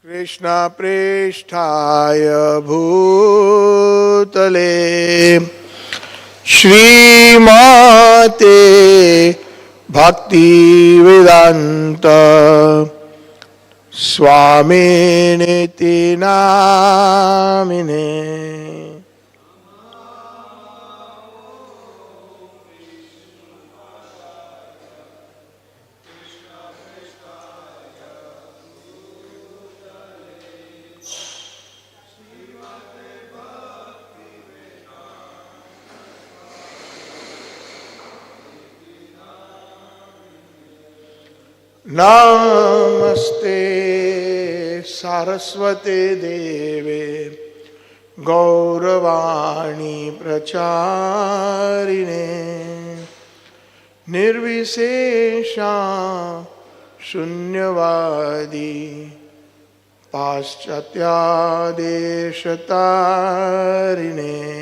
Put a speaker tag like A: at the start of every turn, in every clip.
A: Krishna Preshthaya Bhutale Shrimate Bhakti Vedanta Swami Niti Namine. Namaste Saraswate Deve Gauravani Pracharine Nirvishesha Shunyavadi Paschatya Deshatarine.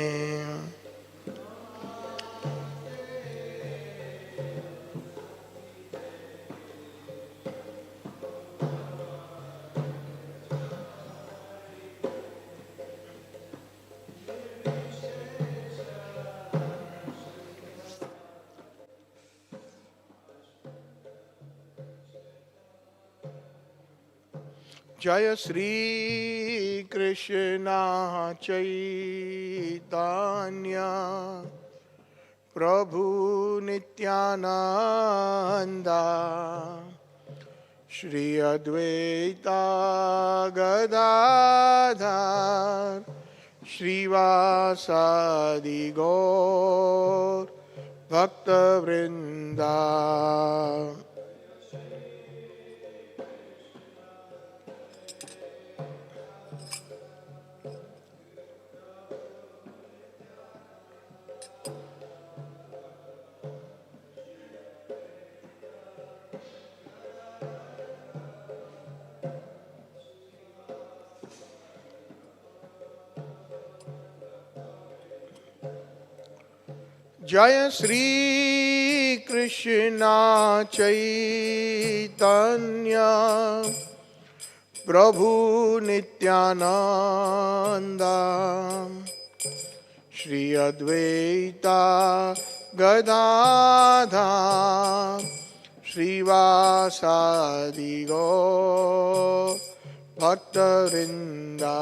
A: Jaya Sri Krishna Chaitanya Prabhu Nityananda Shri Advaita Gadadhar Srivasadi Gaur Bhakta Vrinda. Jaya Sri Krishna Chaitanya Prabhu Nityananda Shri Advaita Gadadhar Srivasadi Gaur Bhakta Vrinda.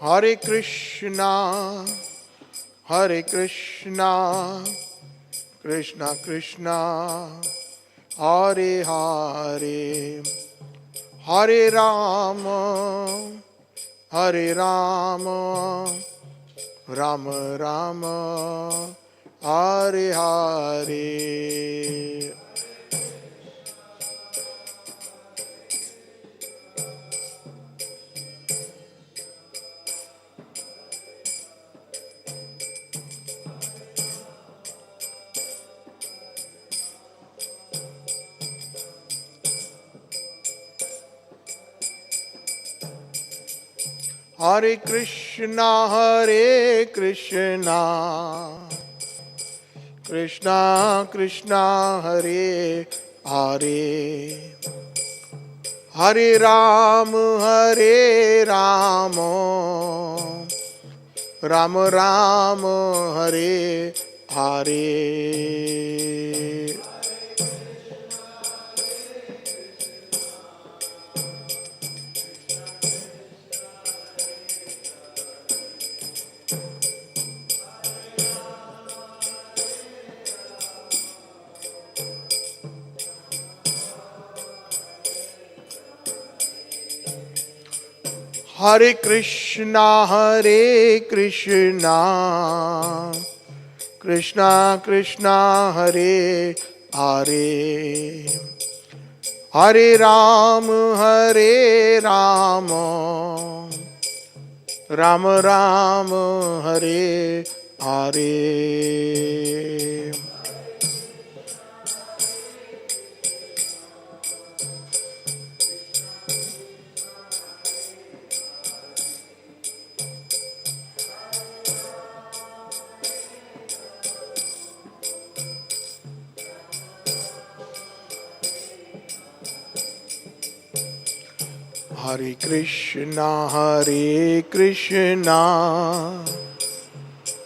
A: Hare Krishna, Hare Krishna, Krishna Krishna, Hare Hare, Hare Rama, Hare Rama, Rama Rama, Hare Hare. Hare Krishna, Hare Krishna, Krishna Krishna, Hare Hare, Hare Rama, Hare Rama, Rama Rama, Hare Hare. Hare Krishna, Hare Krishna, Krishna Krishna, Hare Hare, Hare Rama, Hare Rama, Ram Ram Hare Hare. हरे कृष्णा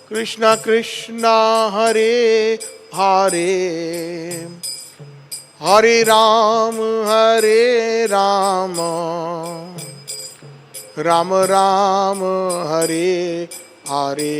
A: कृष्णा कृष्णा हरे हरे, हरे राम राम राम हरे हरे।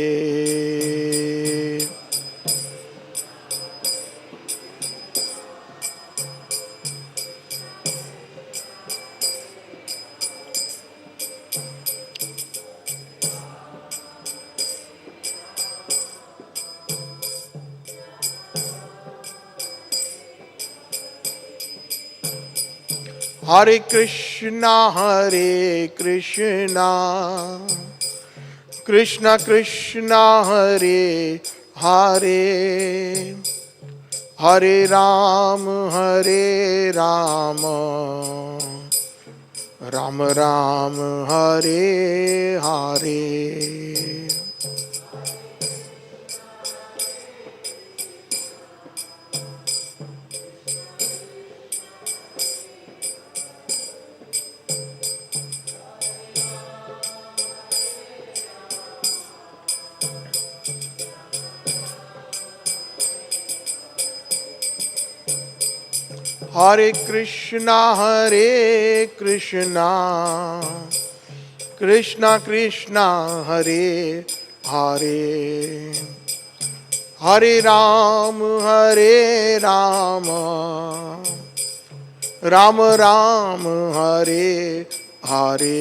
A: हरे कृष्णा कृष्णा कृष्णा हरे हरे, हरे राम राम राम हरे हरे। हरे कृष्णा कृष्णा कृष्णा हरे हरे, हरे राम राम राम हरे हरे।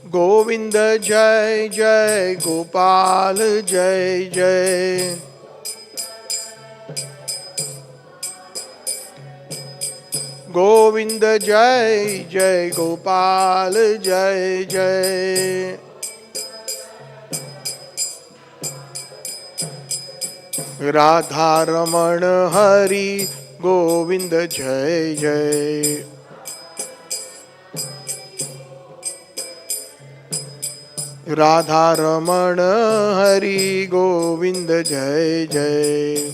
A: गोविंद जय जय गोपाल जय जय, गोविंद जय जय गोपाल जय जय। राधा रमण हरि गोविंद जय जय, राधा रमण हरि गोविंद जय जय।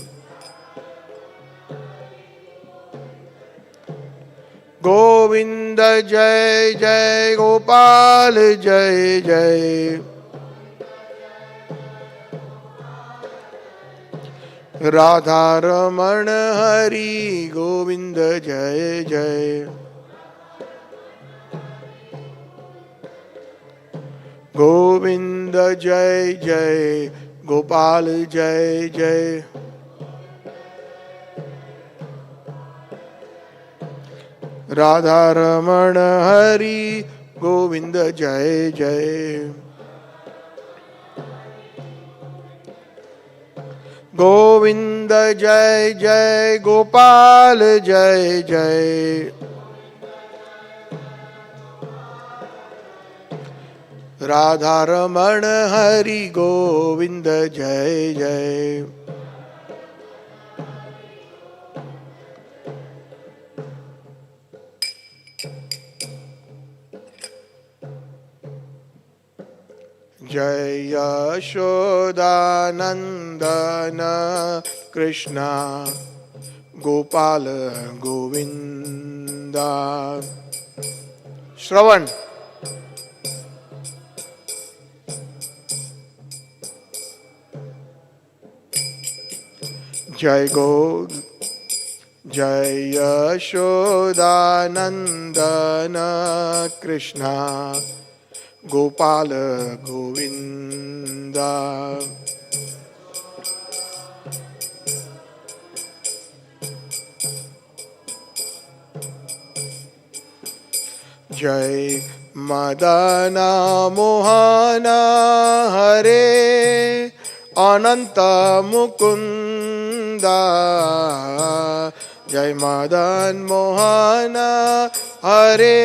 A: गोविंद जय जय गोपाल जय जय, राधा रमण हरि गोविंद जय जय। गोविंद जय जय गोपाल जय जय, राधा रमण हरि गोविंद जय जय। गोविंद जय जय गोपाल जय जय, राधा रमण हरि गोविंद जय जय। जय यशोदानंदन कृष्ण गोपाल गोविंदा। श्रवण। जय यशोदानंदन कृष्ण गोपाल गोविंदा। जय मदन मोहन हरे अनंत मुकुंद जय मदन मोहन हरे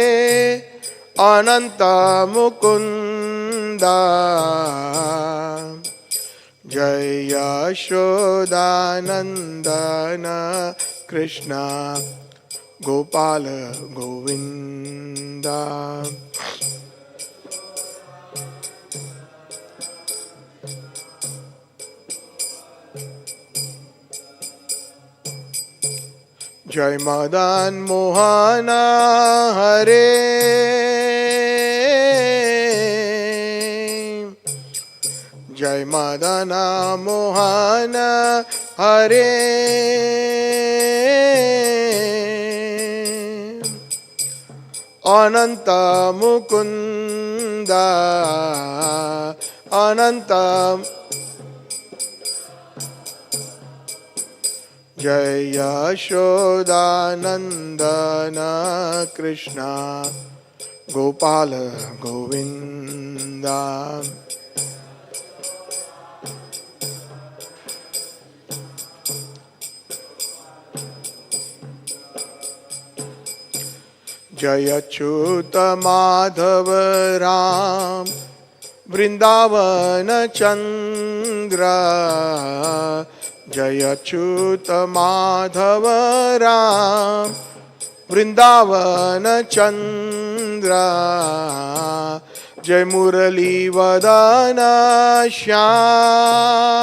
A: अनंत मुकुंद जय यशोदानंदन कृष्ण गोपाल गोविंद जय मदन मोहन हरे जय मदन मोहन हरे अनंत मुकुंद अनंत जय यशोदानंदन कृष्ण गोपाल गोविंद जय अच्युत माधव राम वृंदावन चंद्र जय अच्युत माधव राम वृंदावन चंद्र जय मुरली वदन श्याम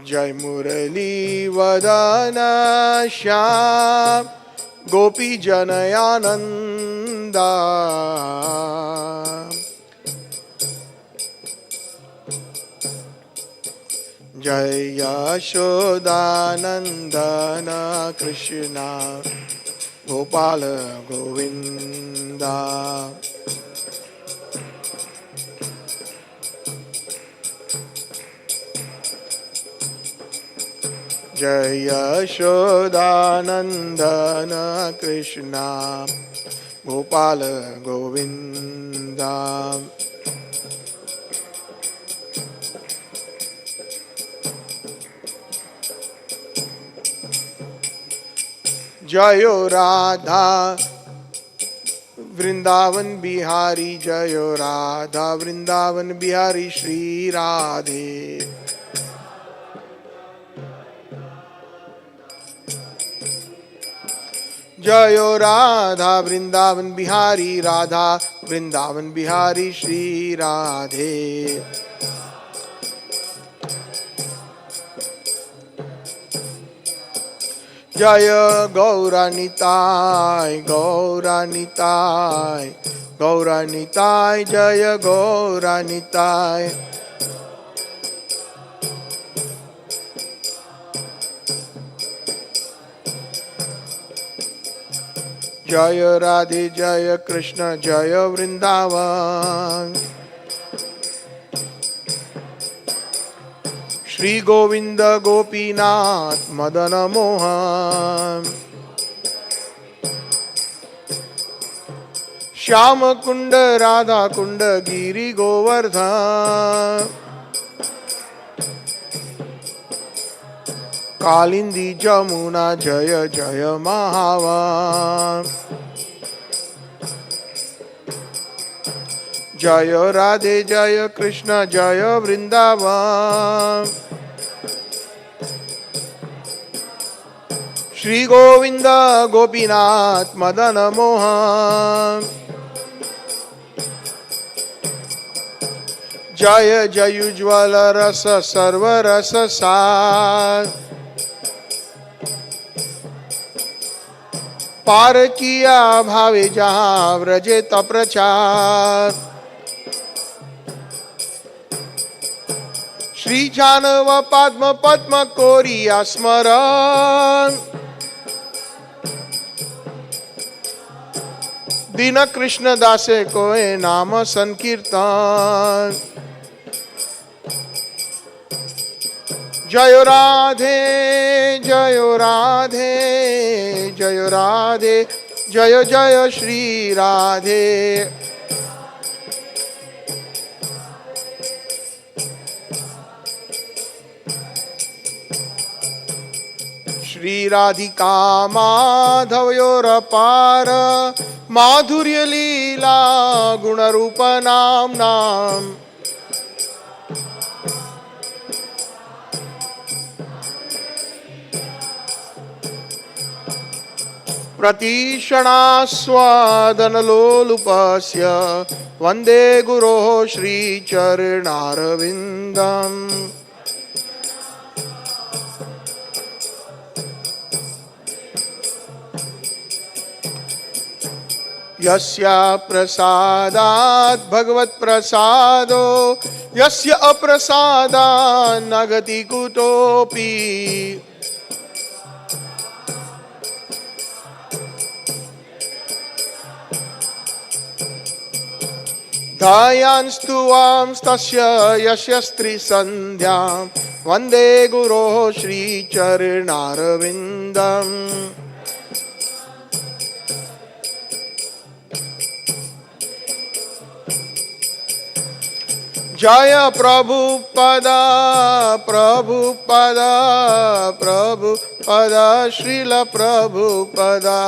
A: जय मुरली वदन श्याम गोपी जनयानंद जय यशोदानंदन कृष्ण गोपाल गोविंद जय यशोदानंदन कृष्ण गोपाल गोविंद जयो राधा वृंदावन बिहारी जयो राधा वृंदावन बिहारी श्री राधे जयो राधा वृंदावन बिहारी राधा वृंदावन बिहारी श्री राधे जय गौरानिताय गौरानिताय गौरानिताय जय गौरानिताय जय राधे जय कृष्ण जय वृंदावन श्री गोविंद गोपीनाथ मदन मोहन श्याम कुंड राधा कुंड गिरि गोवर्धन कालिंदी जमुना जय जय महावन जय राधे जय कृष्ण जय वृंदावन श्री गोविंद गोपीनाथ मदन मोहन जय जयुज्वल रस सर्व रस सार पार किया भावे जहाँ व्रजे तप्रचार श्री जानव पद्म पद्म कोरिया स्मरण दीन कृष्ण दासे कोए नाम संकीर्तन जय राधे जय राधे जय राधे जय जय श्री राधे। श्री राधिका माधवयोरपार माधुर्य लीला गुण रूप नाम नाम। प्रतीक्षणास्वादनलोलुपस्य वन्दे गुरोः श्रीचरणारविन्दम्। यस्य प्रसादात् भगवत्प्रसादो यस्य अप्रसादात् न गति कुतोऽपि। ध्यायान्स्तु वांस्तस्य यस्य स्त्रीसन्ध्यां वन्दे गुरोः श्रीचरणारविन्दम्। जय प्रभुपदा प्रभुपदा प्रभुपदा श्रील प्रभुपदा।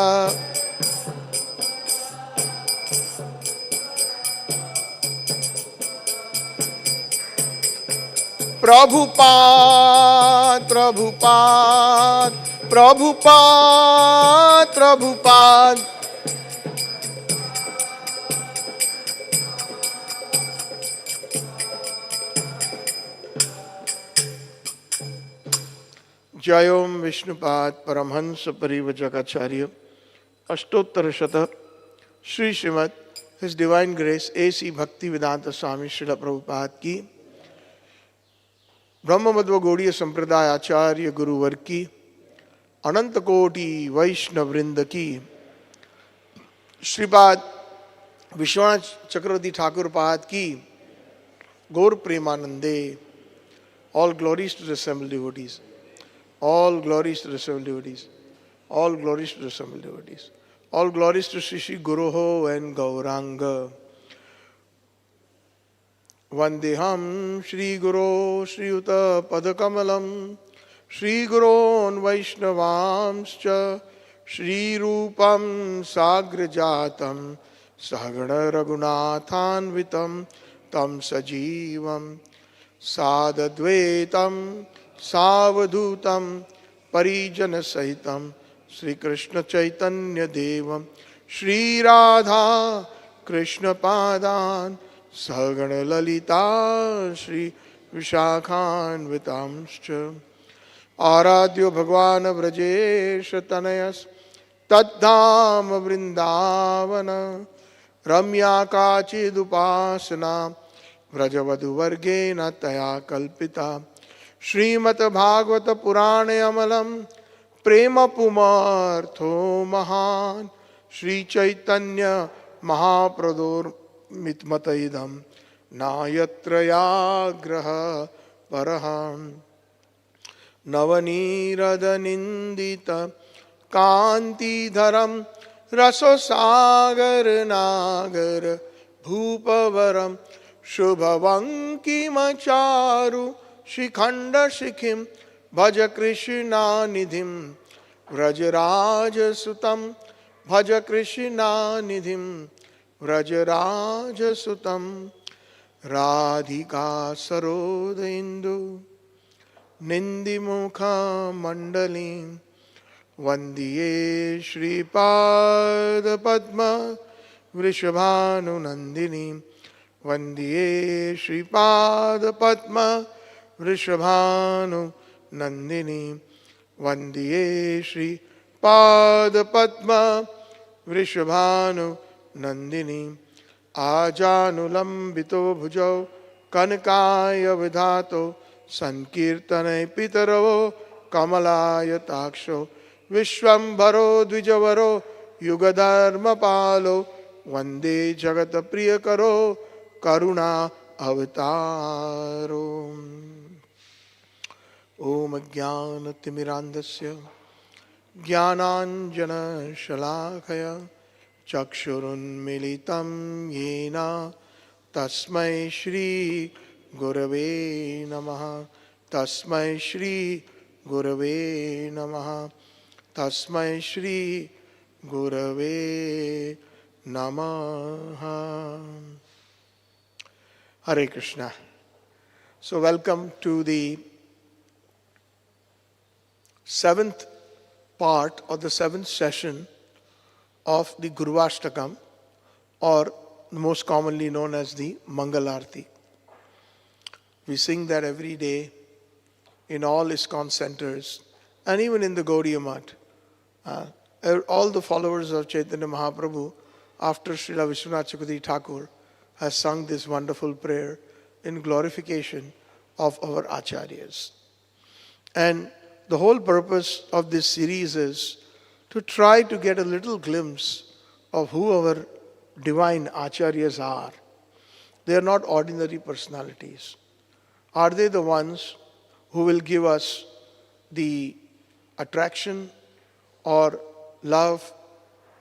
A: प्रभुपाद प्रभुपाद प्रभुपाद प्रभुपाद। जय ओम विष्णुपाद परमहंस परिव्राजक आचार्य अष्टोत्तर शत Shri Srimad his divine grace AC भक्ति वेदांत स्वामी श्रील प्रभुपाद की, ब्रह्म मध्व गौड़ीय संप्रदाय आचार्य गुरुवर की, अनंत कोटि वैष्णव वृंद की, श्रीपाद विश्वनाथ चक्रवर्ती ठाकुर पाद की, गौर प्रेमानंदे। All glories to the assembled devotees. All glories to the assembled devotees. All glories to the assembled devotees. All glories to Sri Sri Guruho and Gauranga. Vandeham Shri Guru Shri Uta Padakamalam Shri Gurun Vaishnavamscha Shri Rupam Sagrajatam Sahagana Raghunathanvitam Tam Sajivam Sadadvetam Savadhutam Parijana Sahitam Sri Krishna Chaitanya Devam Shri Radha Krishna Padan Sahagana Lalita Shri Vishakhanvitamscha Aradhyo Bhagwan Vrajesh Tanayas Taddham Vrindavana Ramya Kachidupasana Vrajavadhu Vargena Taya Kalpita Srimad Bhagavata Purane Amalam Prema Pumartho Mahan Shri Chaitanya Mahapradur Mitmataidam Nayatraya Graha Paraham Navanirada Nindita Kanti Dharam Rasosagar Nagar Bhupavaram Shubhavanki Macharu Shikhanda Shikhim Bhaja Krishna Nidhim Vrajaraja Sutam Bhaja Krishna Nidhim Vrajaraja Sutam Radhika Sarodindu Nindimukha Mandalim Vandiye Shri Pada Padma Vrishabhanu Nandini Vandiye Shri Pada Padma Vrishabhanu Nandini Vandiye Shri Pada Padma Vrishabhanu Nandini Ajanulambito Bhujau Kanakaya Vidhato Sankirtane Pitaro Kamalaya Taksho Vishwambharo Dvijavaro Yugadharma Palo Vande Jagata Priyakaro Karuna Avataro Om Ajnanatimirandasya Jnananjana Shalakaya Chakshurunmilitam Yena Tasmai Shri Gurave Namaha Tasmai Shri Gurave Namaha Tasmai Shri Gurave Namaha. Hare Krishna. So welcome to the seventh part of the seventh session of the Guruvashtakam, or most commonly known as the Mangalarti. We sing that every day in all ISKCON centers and even in the Gaudiya Math. All the followers of Chaitanya Mahaprabhu, after Srila Vishwanath Chakravarti Thakur, has sung this wonderful prayer in glorification of our Acharyas. And the whole purpose of this series is to try to get a little glimpse of who our divine Acharyas are. They are not ordinary personalities. Are they the ones who will give us the attraction or love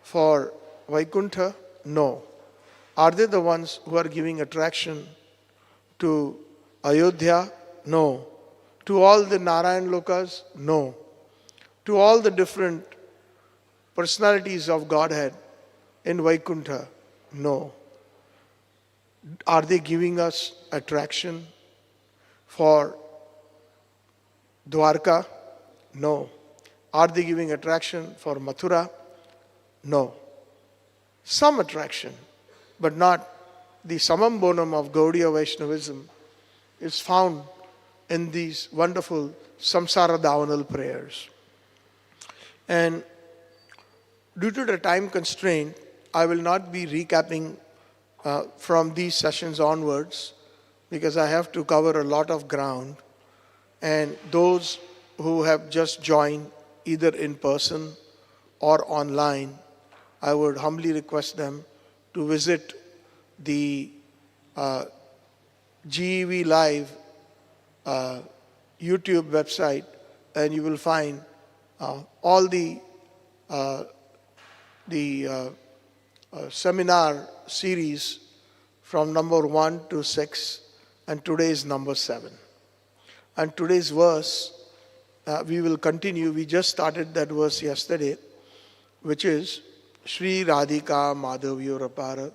A: for Vaikuntha? No. Are they the ones who are giving attraction to Ayodhya? No. To all the Narayan Lokas? No. To all the different personalities of Godhead in Vaikuntha? No. Are they giving us attraction for Dwarka? No. Are they giving attraction for Mathura? No. Some attraction, but not the samam bonum of Gaudiya Vaishnavism is found in these wonderful samsara davanal prayers. And due to the time constraint, I will not be recapping from these sessions onwards, because I have to cover a lot of ground. And those who have just joined either in person or online, I would humbly request them to visit the GEV Live YouTube website, and you will find all the seminar series from number 1 to 6, and today is number 7. And today's verse, we will continue. We just started that verse yesterday, which is Shri Radhika Madhavyorapara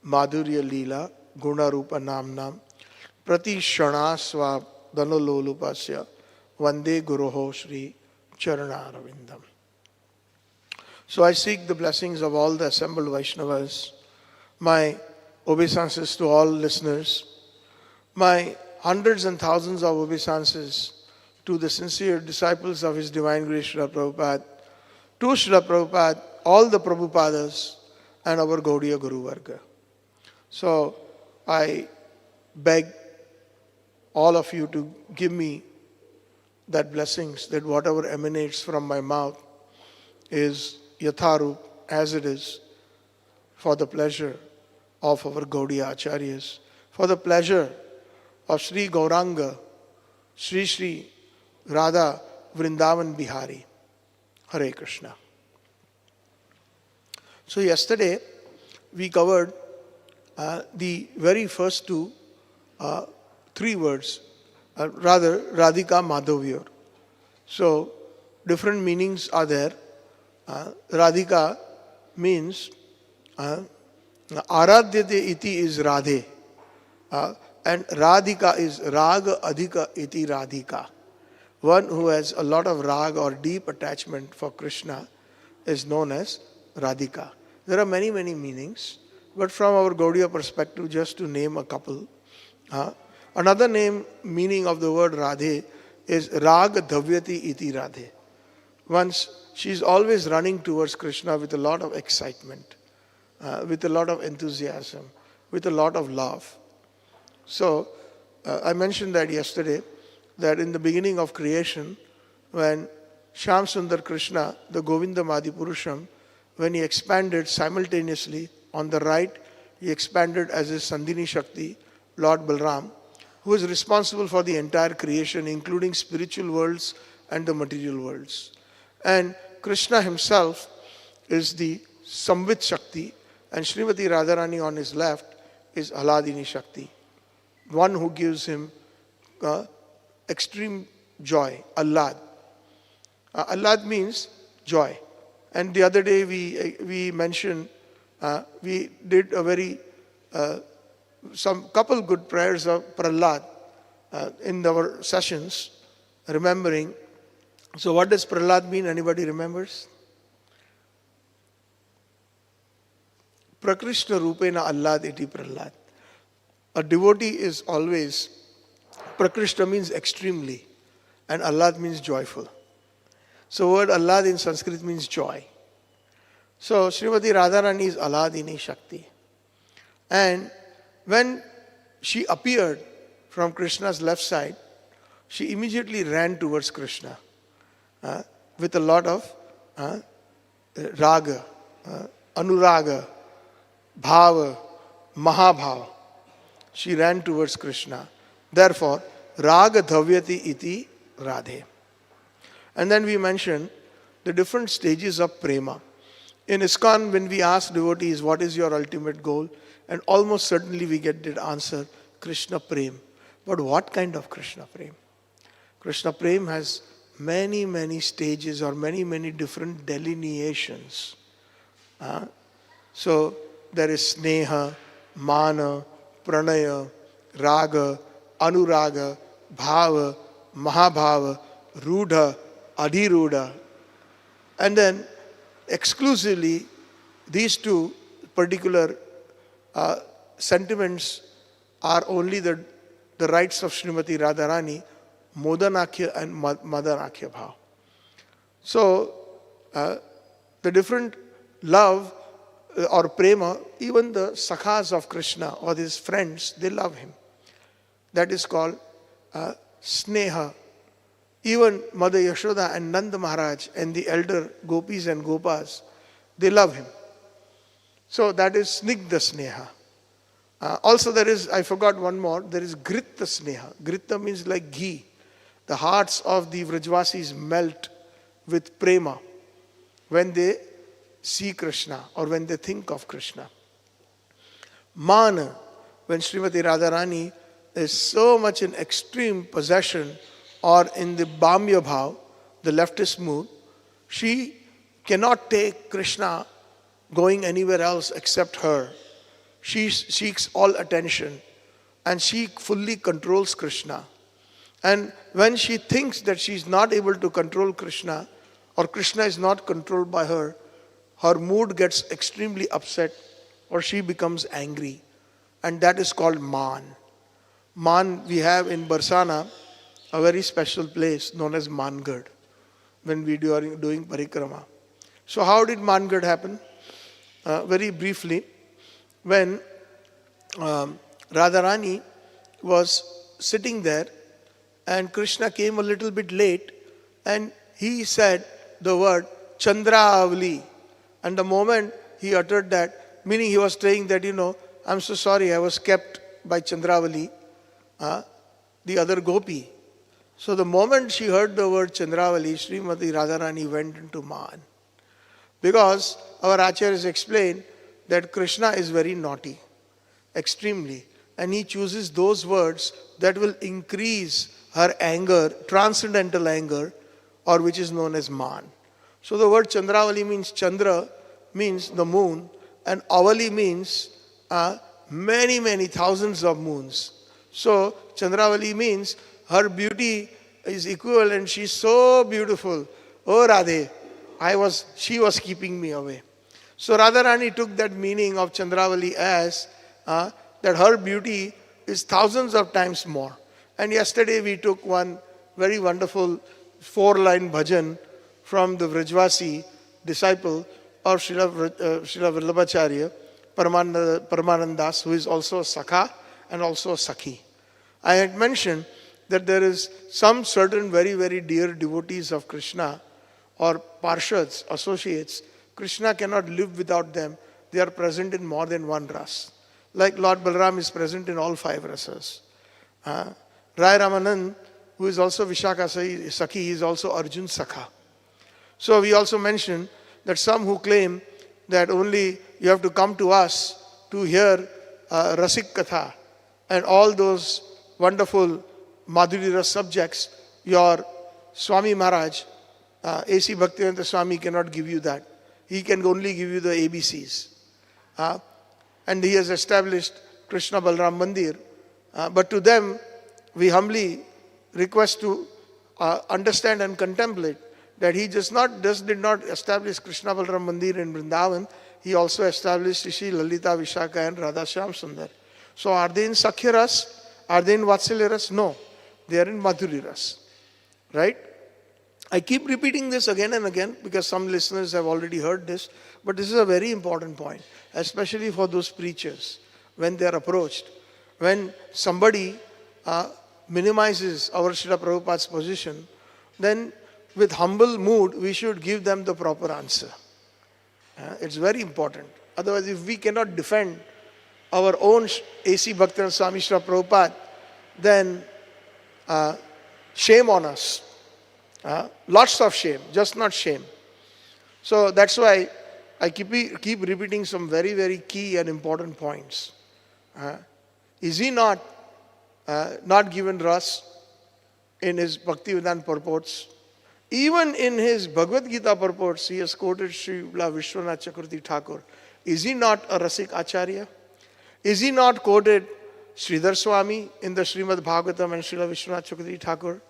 A: Madhurya Leela Guna Rupa Namnam Prati Shanasva Dhanololupasya Vande Guruho Shri Charanaravindam. So I seek the blessings of all the assembled Vaishnavas, my obeisances to all listeners, my hundreds and thousands of obeisances to the sincere disciples of His Divine Grace Srila Prabhupada, to Srila Prabhupada, all the Prabhupadas, and our Gaudiya Guru Varga. So I beg all of you to give me that blessings, that whatever emanates from my mouth is yatharup, as it is, for the pleasure of our Gaudiya Acharyas, for the pleasure of Sri Gauranga, Sri Sri Radha Vrindavan Bihari. Hare Krishna. So yesterday we covered the very first three words, rather Radhika Madhavyor. So different meanings are there. Radhika means Aradhyate iti is Radhe, and Radhika is Raga Adhika iti Radhika. One who has a lot of rag or deep attachment for Krishna is known as Radhika. There are many, many meanings, but from our Gaudiya perspective, just to name a couple. Another meaning of the word Radhe is Rag Dhavyati iti Radhe. Once she is always running towards Krishna with a lot of excitement, with a lot of enthusiasm, with a lot of love. So I mentioned that yesterday, that in the beginning of creation, when Shyam Sundar Krishna, the Govinda Madi Purusham, when he expanded simultaneously, on the right he expanded as his Sandhini Shakti, Lord Balram, who is responsible for the entire creation, including spiritual worlds and the material worlds. And Krishna himself is the Samvit Shakti, and Srimati Radharani on his left is Ahladini Shakti, one who gives him extreme joy, Ahlad. Ahlad means joy. And the other day we mentioned, we did a very, some couple good prayers of Prahlad in our sessions, remembering. So what does Prahlad mean? Anybody remembers? Prakrishna Rupena Ahlad iti Prahlad. A devotee is always, Prakrishna means extremely, and Ahlad means joyful. So word Ahlad in Sanskrit means joy. So Srimati Radharani is Ahladini Shakti. And when she appeared from Krishna's left side, she immediately ran towards Krishna with a lot of raga, anuraga, bhava, mahabhava. She ran towards Krishna. Therefore, raga dhavyati iti radhe. And then we mentioned the different stages of prema. In ISKCON, when we ask devotees, what is your ultimate goal? And almost certainly we get the answer, Krishna Prem. But what kind of Krishna Prem? Krishna Prem has many, many stages or many, many different delineations. So there is Sneha, Mana, Pranaya, Raga, Anuraga, Bhava, Mahabhava, Rudha, Adhiruda. And then exclusively these two particular sentiments are only the rights of Srimati Radharani, Modanakhya and Madanakhya Bhav. So the different love or prema, even the sakhas of Krishna or his friends, they love him. That is called sneha. Even Mother Yashoda and Nanda Maharaj and the elder gopis and gopas, they love him. So that is snigdha sneha. Also there is, I forgot one more, there is gritta sneha. Gritta means like ghee. The hearts of the Vrajvasis melt with prema when they see Krishna or when they think of Krishna. Mana, when Srimati Radharani is so much in extreme possession or in the Bhamya Bhav, the leftist mood, she cannot take Krishna going anywhere else except her. She seeks all attention and she fully controls Krishna. And when she thinks that she is not able to control Krishna or Krishna is not controlled by her, her mood gets extremely upset or she becomes angry. And that is called Man. Man, we have in Barsana a very special place known as Mangad when we are doing parikrama. So how did Mangad happen? Very briefly, when Radharani was sitting there and Krishna came a little bit late and he said the word Chandravali. And the moment he uttered that, meaning he was saying that, I'm so sorry, I was kept by Chandravali, the other gopi. So the moment she heard the word Chandravali, Srimati Radharani went into Man. Because our Acharyas explained that Krishna is very naughty, extremely. And he chooses those words that will increase her anger, transcendental anger, or which is known as Man. So the word Chandravali means Chandra, means the moon, and Avali means many, many thousands of moons. So Chandravali means her beauty is equivalent. She's so beautiful. Oh Radhe, she was keeping me away. So Radharani took that meaning of Chandravali as that her beauty is thousands of times more. And yesterday we took one very wonderful 4-line bhajan from the Vrajvasi disciple of Srila Vallabhacharya, Paramanandas, who is also a Sakha and also a Sakhi. I had mentioned that there is some certain very, very dear devotees of Krishna or Parshads, associates. Krishna cannot live without them. They are present in more than one ras. Like Lord Balram is present in all 5 rasas. Rai Ramanand, who is also Vishaka Sakhi, he is also Arjun Sakha. So we also mentioned that some who claim that only you have to come to us to hear Rasik Katha and all those wonderful Madhuri Ras subjects, your Swami Maharaj, A.C. Bhaktivedanta Swami cannot give you that. He can only give you the ABCs. And he has established Krishna Balram Mandir. But to them, we humbly request to understand and contemplate that he did not establish Krishna Balram Mandir in Vrindavan. He also established Shri Lalita Vishaka and Radha Shyam Sundar. So are they in Sakhya Ras? Are they in Vatsalya Ras? No. They are in Madhuri Ras. Right? I keep repeating this again and again because some listeners have already heard this. But this is a very important point, especially for those preachers when they are approached. When somebody minimizes our Srila Prabhupada's position, then with humble mood, we should give them the proper answer. It's very important. Otherwise, if we cannot defend our own A.C. Bhaktivedanta Swami Srila Prabhupada, then shame on us. Lots of shame, just not shame. So that's why I keep repeating some very, very key and important points. Is he not given ras in his Bhaktivedanta purports? Even in his Bhagavad Gita purports, he has quoted Srila Vishwanath Chakravarti Thakur. Is he not a Rasik Acharya? Is he not quoted Sridhar Swami in the Srimad Bhagavatam and Srila Vishwanath Chakravarti Thakur?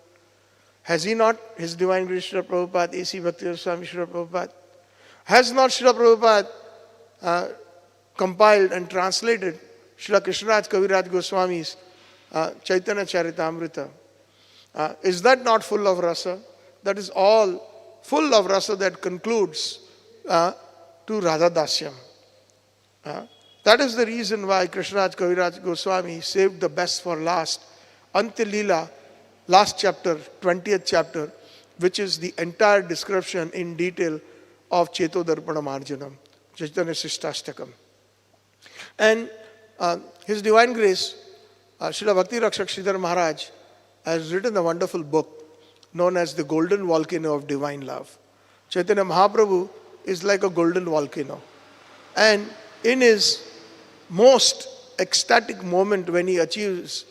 A: Has he not, his Divine Grace Srila Prabhupada, A.C. Bhaktivedanta Swami Srila Prabhupada? Has not Srila Prabhupada compiled and translated Srila Krishnaraj Kaviraj Goswami's Chaitanya Charitamrita? Is that not full of rasa? That is all full of rasa that concludes to Radha Dasyam. That is the reason why Krishnaraj Kaviraj Goswami saved the best for last. Antya Leela, last chapter, 20th chapter, which is the entire description in detail of Cheto Darpanam Arjanam, Chaitanya Sishtastakam. And His Divine Grace, Srila Bhakti Rakshak Sridhar Maharaj, has written a wonderful book known as the Golden Volcano of Divine Love. Chaitanya Mahaprabhu is like a golden volcano. And in his most ecstatic moment when he achieves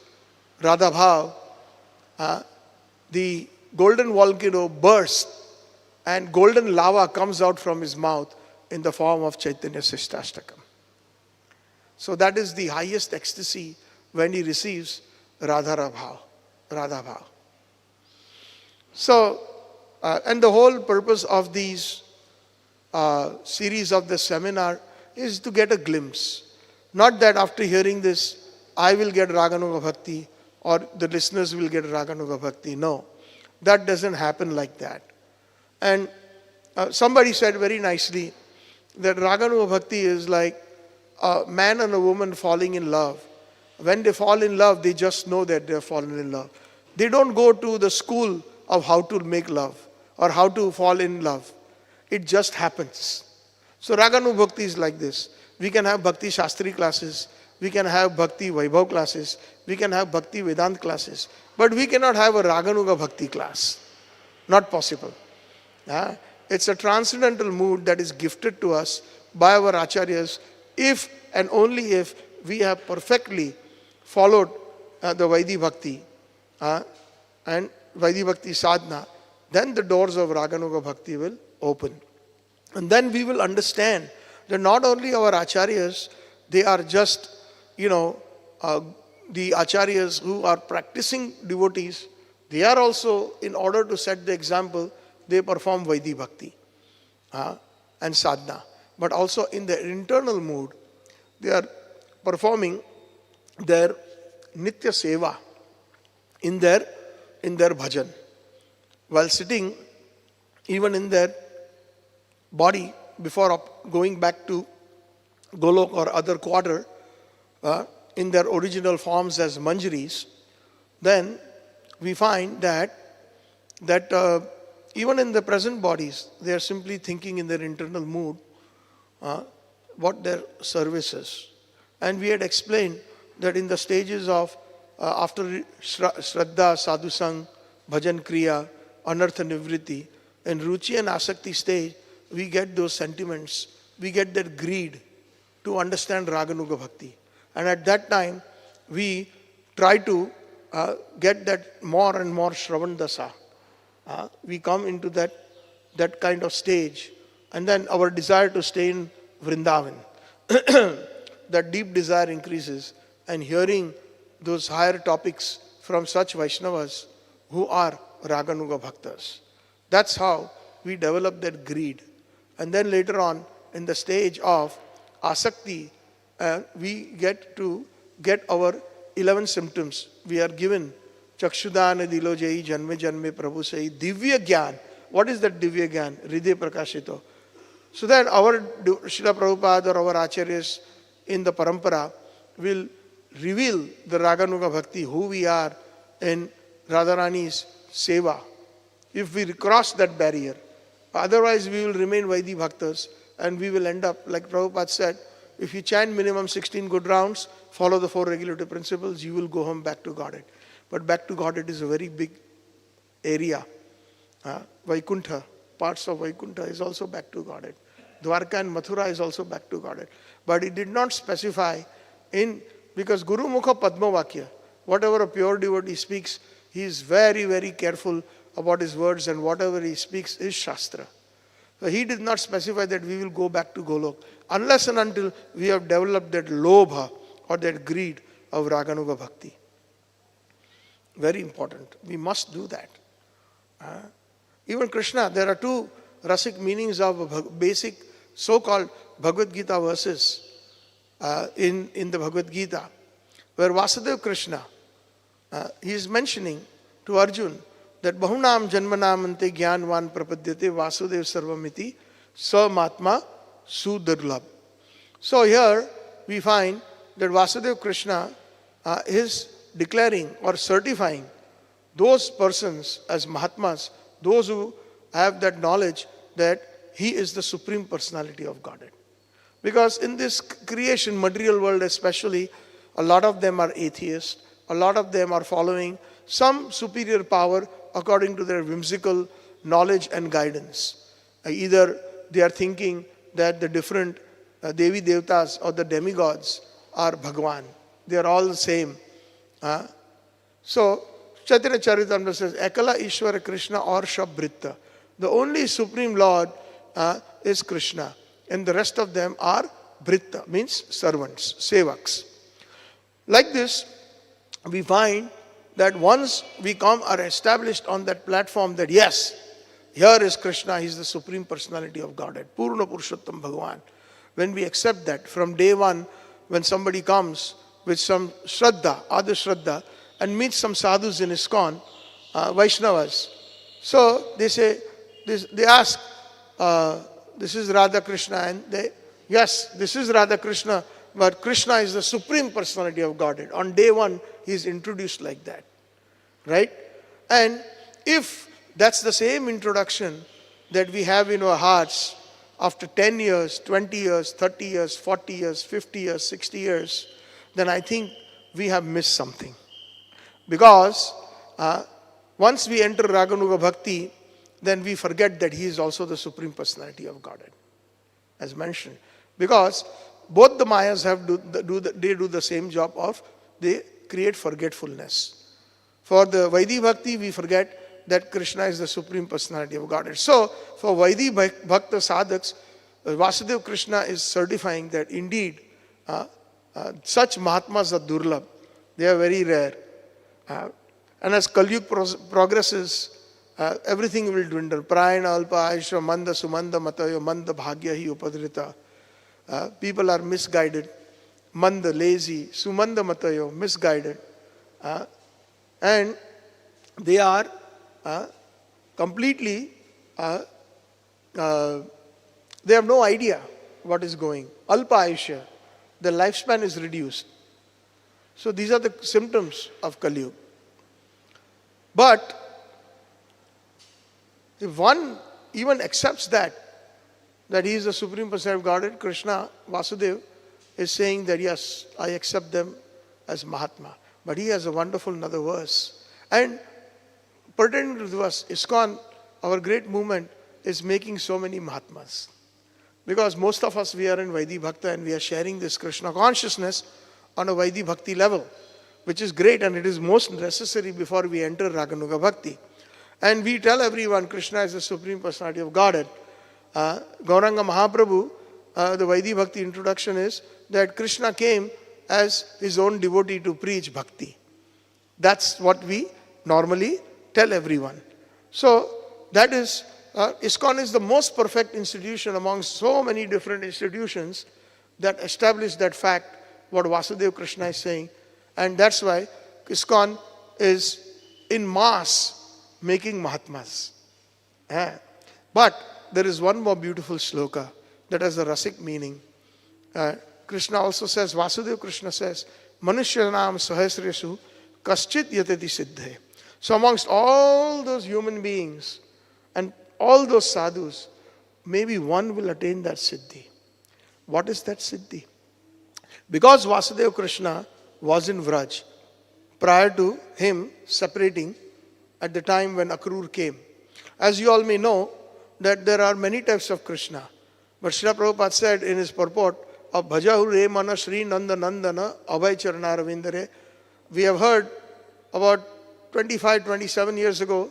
A: Radha Bhav, the golden volcano bursts and golden lava comes out from his mouth in the form of Chaitanya Sishtastakam. So that is the highest ecstasy when he receives Radha Bhav. So, and the whole purpose of these series of the seminar is to get a glimpse. Not that after hearing this, I will get Raganuga Bhakti or the listeners will get Raganuga Bhakti. No, that doesn't happen like that. And somebody said very nicely that Raganuga Bhakti is like a man and a woman falling in love. When they fall in love, they just know that they have fallen in love. They don't go to the school of how to make love or how to fall in love. It just happens. So Raganuga Bhakti is like this. We can have Bhakti Shastri classes, we can have Bhakti Vaibhav classes, we can have Bhakti Vedant classes, but we cannot have a Raganuga Bhakti class. Not possible. It's a transcendental mood that is gifted to us by our Acharyas if and only if we have perfectly followed the Vaidhi Bhakti and Vaidhi Bhakti sadhana, then the doors of Raganuga Bhakti will open. And then we will understand that not only our Acharyas, they are just, the Acharyas who are practicing devotees, they are also, in order to set the example, they perform Vaidhi Bhakti and sadhana. But also in their internal mood, they are performing their Nitya Seva in their bhajan. While sitting, even in their body, before going back to Golok or other quarter, in their original forms as manjaris, then we find that even in the present bodies, they are simply thinking in their internal mood what their service is. And we had explained that in the stages of after Shraddha, Sadhusang, Bhajan Kriya, Anartha Nivritti, in Ruchi and Asakti stage, we get those sentiments, we get that greed to understand Raganuga Bhakti. And at that time, we try to get that more and more Shravan Dasa. We come into that kind of stage, and then our desire to stay in Vrindavan, that deep desire increases, and hearing those higher topics from such Vaishnavas who are Raganuga Bhaktas. That's how we develop that greed. And then later on, in the stage of Asakti, we get to get our 11 symptoms. We are given Chakshudana Dilojai Janme Janme Prabhu Sai Divya Gyan. What is that Divya Gyan? Hriday Prakashito. So that our Srila Prabhupada or our Acharyas in the Parampara will reveal the Raganuga Bhakti, who we are in Radharani's Seva. If we cross that barrier, otherwise we will remain Vaidhi Bhaktas and we will end up, like Prabhupada said, if you chant minimum 16 good rounds, follow the 4 regulative principles, you will go home back to Godhead. But back to Godhead is a very big area. Vaikuntha, parts of Vaikuntha is also back to Godhead. Dwarka and Mathura is also back to Godhead. But it did not specify because Guru Mukha Padma Vakya, whatever a pure devotee speaks, he is very, very careful about his words, and whatever he speaks is Shastra. So he did not specify that we will go back to Golok unless and until we have developed that lobha or that greed of Raganuga Bhakti. Very important. We must do that. Even Krishna, there are 2 rasic meanings of basic so-called Bhagavad Gita verses in the Bhagavad Gita, where Vasudeva Krishna, he is mentioning to Arjun that Bahunam Janmanamante Gyanvan Prapadyate Vasudev Sarvamiti Samatma Sudurlabh. So here we find that Vasudeva Krishna is declaring or certifying those persons as Mahatmas, those who have that knowledge that he is the Supreme Personality of Godhead. Because in this creation, material world especially, a lot of them are atheists, a lot of them are following some superior power according to their whimsical knowledge and guidance. Either they are thinking that the different Devi Devtas or the demigods are Bhagwan. They are all the same. So, Chaitanya Charitamrita says, Ekala Ishvara Krishna or Shabbritta. The only Supreme Lord is Krishna. And the rest of them are Britta, means servants, sevaks. Like this, we find that once we are established on that platform that yes, here is Krishna, he is the Supreme Personality of Godhead, Purna Purushottam Bhagavan. When we accept that from day one, when somebody comes with some Shraddha, Adi Shraddha, and meets some sadhus in ISKCON, Vaishnavas. So they say, they ask, this is Radha Krishna, and yes, this is Radha Krishna, but Krishna is the Supreme Personality of Godhead. On day one, he is introduced like that. Right? And if that's the same introduction that we have in our hearts after 10 years, 20 years, 30 years, 40 years, 50 years, 60 years, then I think we have missed something. Because once we enter Raganuga Bhakti, then we forget that he is also the Supreme Personality of Godhead, as mentioned. Because both the Mayas do the same job of, they create forgetfulness. For the Vaidhi Bhakti, we forget that Krishna is the Supreme Personality of Godhead. So, for Vaidhi Bhakta Sadhaks, Vasudeva Krishna is certifying that indeed such Mahatmas are durlabh. They are very rare. And as Kali Yuga progresses, everything will dwindle. Prayana alpa aisha manda sumanda matayo manda bhagya hi upadrita. People are misguided. Manda, lazy. Sumanda matayo, misguided. And they are completely, they have no idea what is going. Alpa aisha. The lifespan is reduced. So these are the symptoms of Kali Yuga. But if one even accepts that he is the Supreme Personality of Godhead, Krishna, Vasudeva, is saying that yes, I accept them as Mahatma. But he has a wonderful another verse. And pertaining to the verse, ISKCON, our great movement, is making so many Mahatmas. Because most of us, we are in Vaidhi Bhakta and we are sharing this Krishna consciousness on a Vaidhi Bhakti level, which is great and it is most necessary before we enter Raganuga Bhakti. And we tell everyone Krishna is the Supreme Personality of Godhead. Gauranga Mahaprabhu, the Vaidhi Bhakti introduction is that Krishna came as his own devotee to preach Bhakti. That's what we normally tell everyone. So that is, ISKCON is the most perfect institution among so many different institutions that establish that fact, what Vasudeva Krishna is saying. And that's why ISKCON is in mass making Mahatmas. But there is one more beautiful sloka that has a rasic meaning. Krishna also says, Vasudeva Krishna says, Manushyanam sahasresu kaschit yatati siddhe. So amongst all those human beings and all those sadhus, maybe one will attain that siddhi. What is that siddhi? Because Vasudeva Krishna was in Vraj prior to him separating at the time when Akrur came. As you all may know, that there are many types of Krishna. But Srila Prabhupada said in his purport of Bhajahu Re Mana Sri Nanda Nandana Abhay Charanaravindare, we have heard about 25, 27 years ago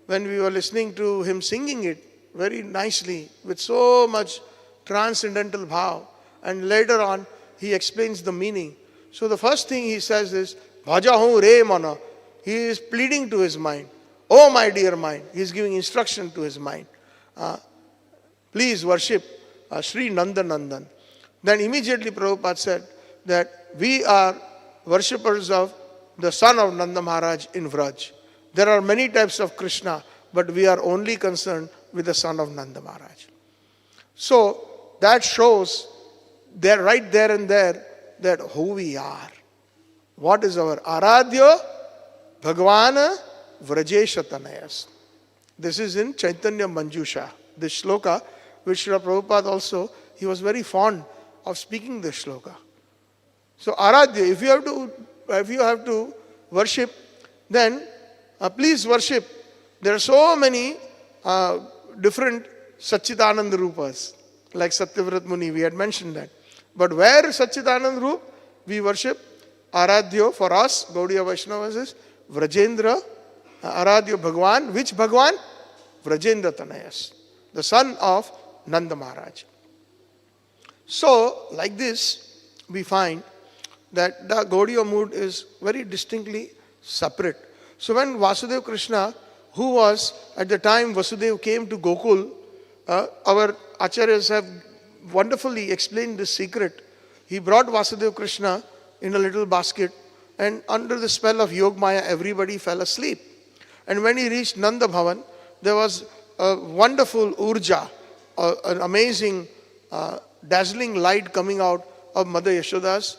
A: when we were listening to him singing it very nicely with so much transcendental bhav. And later on, he explains the meaning. So the first thing he says is, Bhajahu Re Mana. He is pleading to his mind. Oh my dear mind. He is giving instruction to his mind. Please worship Sri Nanda Nandan. Then immediately Prabhupada said that we are worshippers of the son of Nanda Maharaj in Vraj. There are many types of Krishna, but we are only concerned with the son of Nanda Maharaj. So that shows there, right there and there, that who we are. What is our Aradhya Bhagavana Vrajesha Tanayas. This is in Chaitanya Manjusha. This shloka, which Srila Prabhupada also, he was very fond of speaking this shloka. So Aradhya, if you have to worship, then please worship. There are so many different Satchitananda Rupas, like Satyavrat Muni, we had mentioned that. But where Satchitananda Rup, we worship Aradhya for us, Gaudiya Vaishnavas is Vrajendra, Aradhya Bhagwan. Which Bhagwan? Vrajendra Tanayas, the son of Nanda Maharaj. So, like this, we find that the Gaudiya mood is very distinctly separate. So when Vasudeva Krishna, who was at the time Vasudeva came to Gokul, our Acharyas have wonderfully explained this secret. He brought Vasudeva Krishna in a little basket, and under the spell of Yogmaya, everybody fell asleep. And when he reached Nanda Bhavan, there was a wonderful urja, an amazing, dazzling light coming out of Mother Yashoda's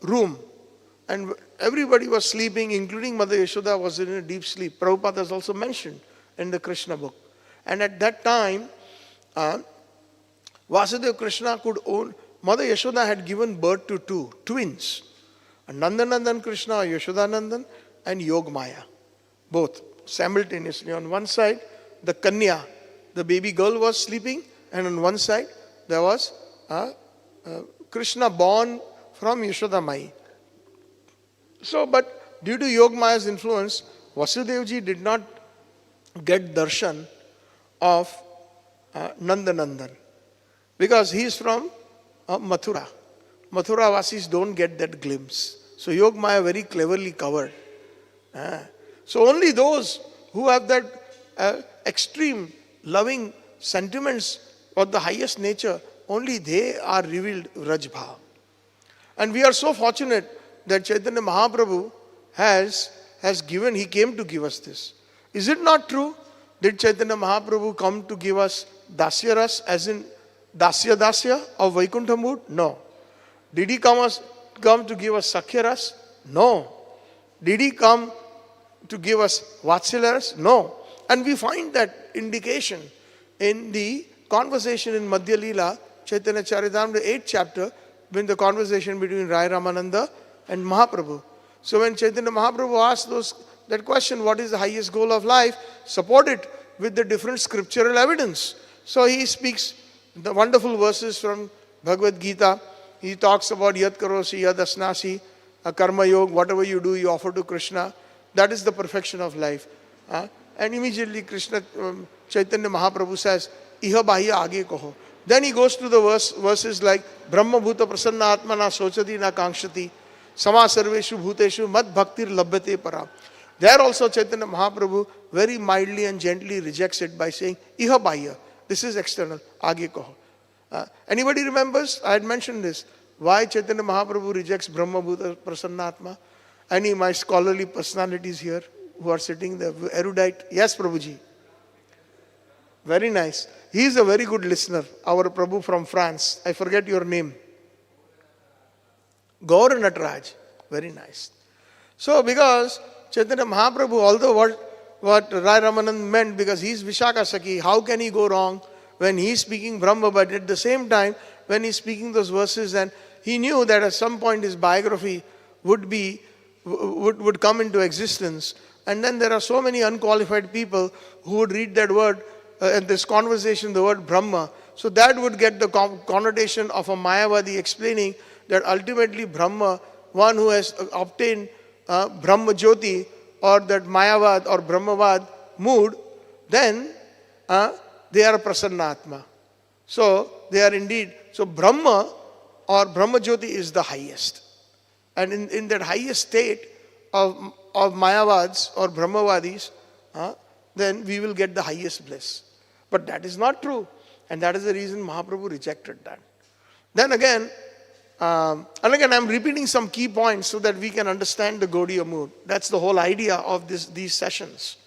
A: room. And everybody was sleeping, including Mother Yashoda was in a deep sleep. Prabhupada has also mentioned in the Krishna book. And at that time, Vasudeva Krishna could own, Mother Yashoda had given birth to two twins, Nandanandan Krishna, Yashodanandan, and Yogmaya, both simultaneously. On one side, the Kanya, the baby girl, was sleeping, and on one side, there was Krishna born from Yashoda Mai. So, but due to Yogmaya's influence, Vasudevji did not get darshan of Nandanandan because he is from Mathura. Mathura Vasis don't get that glimpse. So Yogmaya very cleverly covered. So only those who have that extreme loving sentiments of the highest nature, only they are revealed Rajbhav. And we are so fortunate that Chaitanya Mahaprabhu has given, he came to give us this. Is it not true? Did Chaitanya Mahaprabhu come to give us Dasya Ras, as in Dasya Dasya of Vaikuntha mood? No. Did he come to give us Sakhya Ras? No. Did he come to give us Vatsalya Ras? No. And we find that indication in the conversation in Madhya Leela, Chaitanya Charitamrita 8th chapter, when the conversation between Rai Ramananda and Mahaprabhu. So when Chaitanya Mahaprabhu asked that question, what is the highest goal of life? Support it with the different scriptural evidence. So he speaks the wonderful verses from Bhagavad Gita. He talks about yad karosi, yad asnasi, karma yoga, whatever you do, you offer to Krishna. That is the perfection of life. And immediately Chaitanya Mahaprabhu says, iha bahya age kaho. Then he goes to the verses like Brahma bhuta prasanna atma na sochati na kankshati sama sarveshu bhuteshu mad bhaktir labhyate para. There also Chaitanya Mahaprabhu very mildly and gently rejects it by saying iha bahya. This is external. Age kaho. Anybody remembers? I had mentioned this. Why Chaitanya Mahaprabhu rejects Brahma bhuta prasanna atma? Any of my scholarly personalities here who are sitting there, erudite? Yes, Prabhuji. Very nice. He is a very good listener. Our Prabhu from France. I forget your name. Gaur Nataraj. Very nice. So because Chaitanya Mahaprabhu, although what Rai Ramanand meant, because he is Vishaka Sakhi, how can he go wrong when he is speaking Brahma? But at the same time, when he is speaking those verses, and he knew that at some point his biography would come into existence. And then there are so many unqualified people who would read that word, in this conversation, the word Brahma. So that would get the connotation of a Mayavadi explaining that ultimately Brahma, one who has obtained Brahma Jyoti or that Mayavad or Brahmavad mood, then they are a Prasanna-atma. So they are indeed, so Brahma or Brahma Jyoti is the highest. And in that highest state of Mayavads or Brahmavadis, then we will get the highest bliss. But that is not true. And that is the reason Mahaprabhu rejected that. Then again, and again I'm repeating some key points so that we can understand the Gaudiya mood. That's the whole idea of these sessions.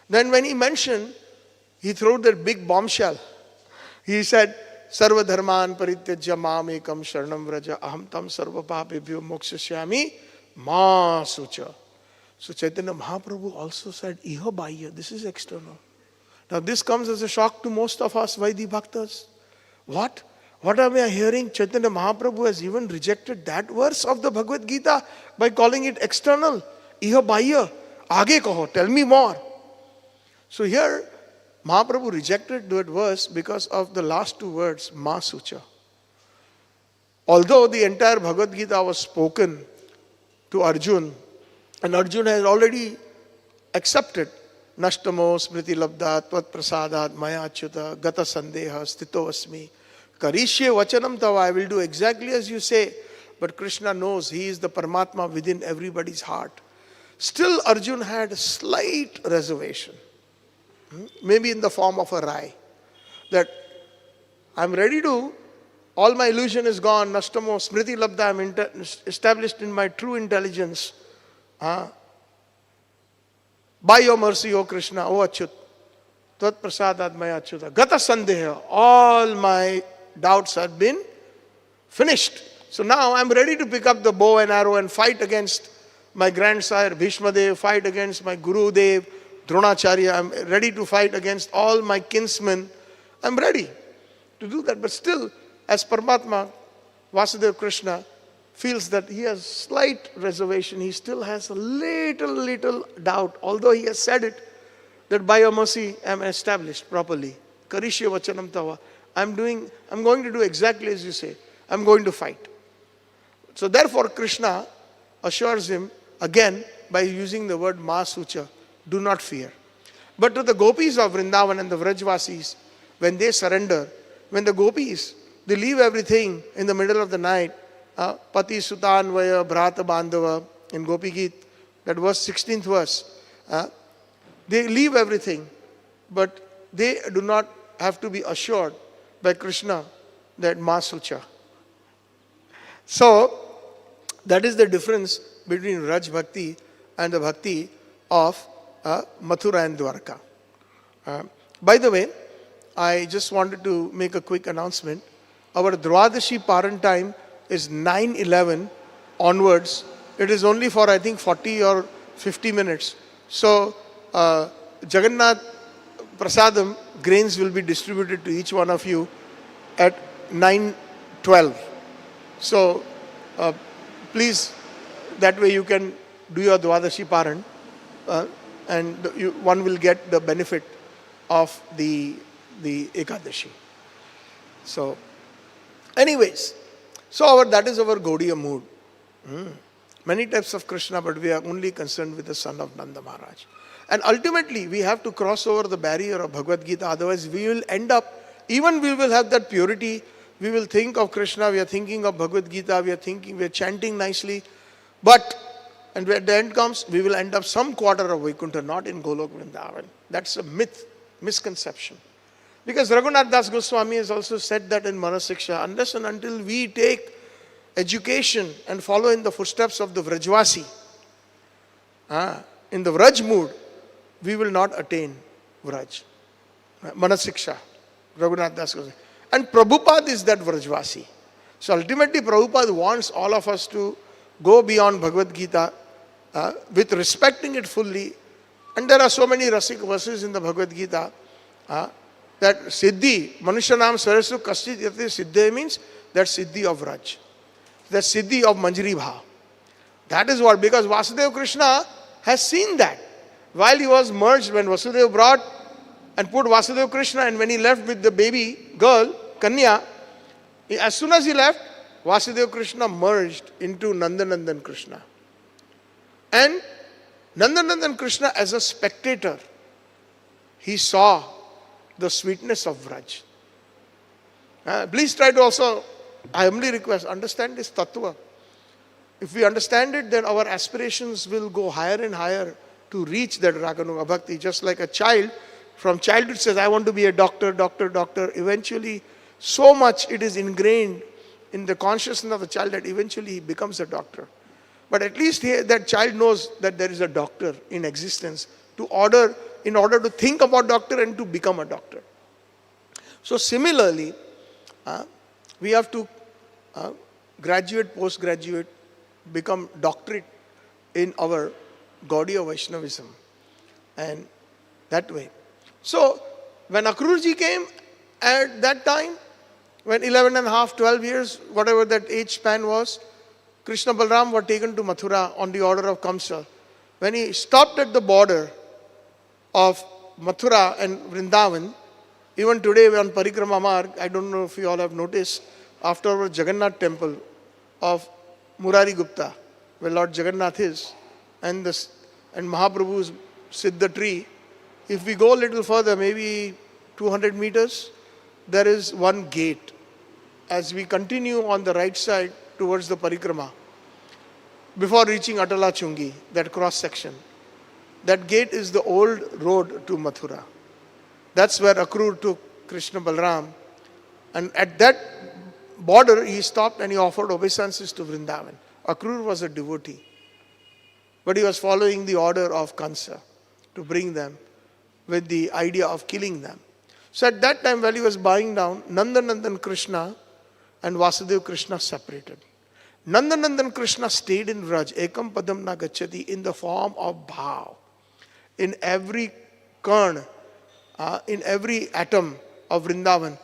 A: Then when he mentioned, he threw that big bombshell. He said, Sarva dharman parityajya mam ekam sharanam vraja aham tam sarva papebhyo mokshashyami ma sucha. So Chaitanya Mahaprabhu also said, iha bahya, this is external. Now this comes as a shock to most of us Vaidhi Bhaktas. What? What am I hearing? Chaitanya Mahaprabhu has even rejected that verse of the Bhagavad Gita by calling it external. Iha bahya, aage kaho, tell me more. So here, Mahaprabhu rejected that verse because of the last two words, ma sucha. Although the entire Bhagavad Gita was spoken to Arjun, and Arjun has already accepted Nashtamo smriti labda tvat prasadat maya achyuta gata sandeha stito asmi karishye vachanam tava. I will do exactly as you say. But Krishna knows he is the Paramatma within everybody's heart. Still Arjun had a slight reservation. Maybe in the form of a rai. That I'm ready to, all my illusion is gone, Nashtamo smriti labda, I'm established in my true intelligence. By your mercy, O Krishna, O Achyut, Tvat Prasadat Maya Achyuta, Gata Sandeha, all my doubts have been finished. So now I'm ready to pick up the bow and arrow and fight against my grandsire Bhishmadev, fight against my Guru Dev, Dronacharya. I'm ready to fight against all my kinsmen. I'm ready to do that. But still, as Paramatma, Vasudeva Krishna feels that he has slight reservation. He still has a little doubt. Although he has said it, that by your mercy I am established properly. Karishya vachanam tava. I'm going to do exactly as you say. I'm going to fight. So therefore Krishna assures him again by using the word ma sucha, do not fear. But to the gopis of Vrindavan and the Vrajvasis, when they surrender, when the gopis, they leave everything in the middle of the night, Pati Sutanvaya Bhrata Bandhava in Gopi Geet, that was 16th verse. They leave everything, but they do not have to be assured by Krishna that ma sucha. So, that is the difference between Raj Bhakti and the Bhakti of Mathura and Dwarka. By the way, I just wanted to make a quick announcement. Our Dvadashi Paran time is 9:11 onwards. It is only for I think 40 or 50 minutes. So Jagannath Prasadam grains will be distributed to each one of you at 9:12. So please, that way you can do your Dwadashi Paran, and one will get the benefit of the Ekadashi. So, anyways, that is our Gaudiya mood. Many types of Krishna, but we are only concerned with the son of Nanda Maharaj. And ultimately, we have to cross over the barrier of Bhagavad Gita. Otherwise, we will end up, even we will have that purity. We will think of Krishna, we are thinking of Bhagavad Gita, we are chanting nicely. And when the end comes, we will end up some quarter of Vaikuntha, not in Golok Vrindavan. That's a myth, misconception. Because Raghunath Das Goswami has also said that in Manasiksha, unless and until we take education and follow in the footsteps of the Vrajvasi, in the Vraj mood, we will not attain Vraj. Manasiksha, Raghunath Das Goswami. And Prabhupada is that Vrajvasi. So ultimately Prabhupada wants all of us to go beyond Bhagavad Gita with respecting it fully. And there are so many Rasik verses in the Bhagavad Gita that Siddhi, Manushanam Sarasu Kaschit Yate Siddhi means that Siddhi of Vraj. The Siddhi of Manjari Bha. That is what, because Vasudeva Krishna has seen that. While he was merged, when Vasudeva brought and put Vasudeva Krishna, and when he left with the baby girl, Kanya, as soon as he left, Vasudeva Krishna merged into Nandanandan Krishna. And Nandanandan Krishna, as a spectator, he saw the sweetness of Vraj. Please try to also, I humbly request, understand this tattva. If we understand it, then our aspirations will go higher and higher to reach that Raganuga Bhakti. Just like a child, from childhood says, I want to be a doctor, doctor, doctor. Eventually, so much it is ingrained in the consciousness of the child that eventually he becomes a doctor. But at least that child knows that there is a doctor in existence in order to think about doctor and to become a doctor. So similarly, we have to graduate, postgraduate, become doctorate in our Gaudiya Vaishnavism. And that way. So, when Akrurji came at that time, when 11 and a half, 12 years, whatever that age span was, Krishna Balram were taken to Mathura on the order of Kamsa. When he stopped at the border of Mathura and Vrindavan, even today on Parikrama Marg, I don't know if you all have noticed, after our Jagannath temple of Murari Gupta, where Lord Jagannath is, and Mahaprabhu's Siddha tree, if we go a little further, maybe 200 meters, there is one gate. As we continue on the right side towards the Parikrama, before reaching Atala Chungi, that cross section, that gate is the old road to Mathura. That's where Akrur took Krishna Balram. And at that border, he stopped and he offered obeisances to Vrindavan. Akrur was a devotee, but he was following the order of Kansa to bring them with the idea of killing them. So at that time, while he was bowing down, Nandanandan Krishna and Vasudeva Krishna separated. Nandanandan Krishna stayed in Vraj, Ekam Padam Na Gacchati, in the form of bhav. In every kern, in every atom of Vrindavan,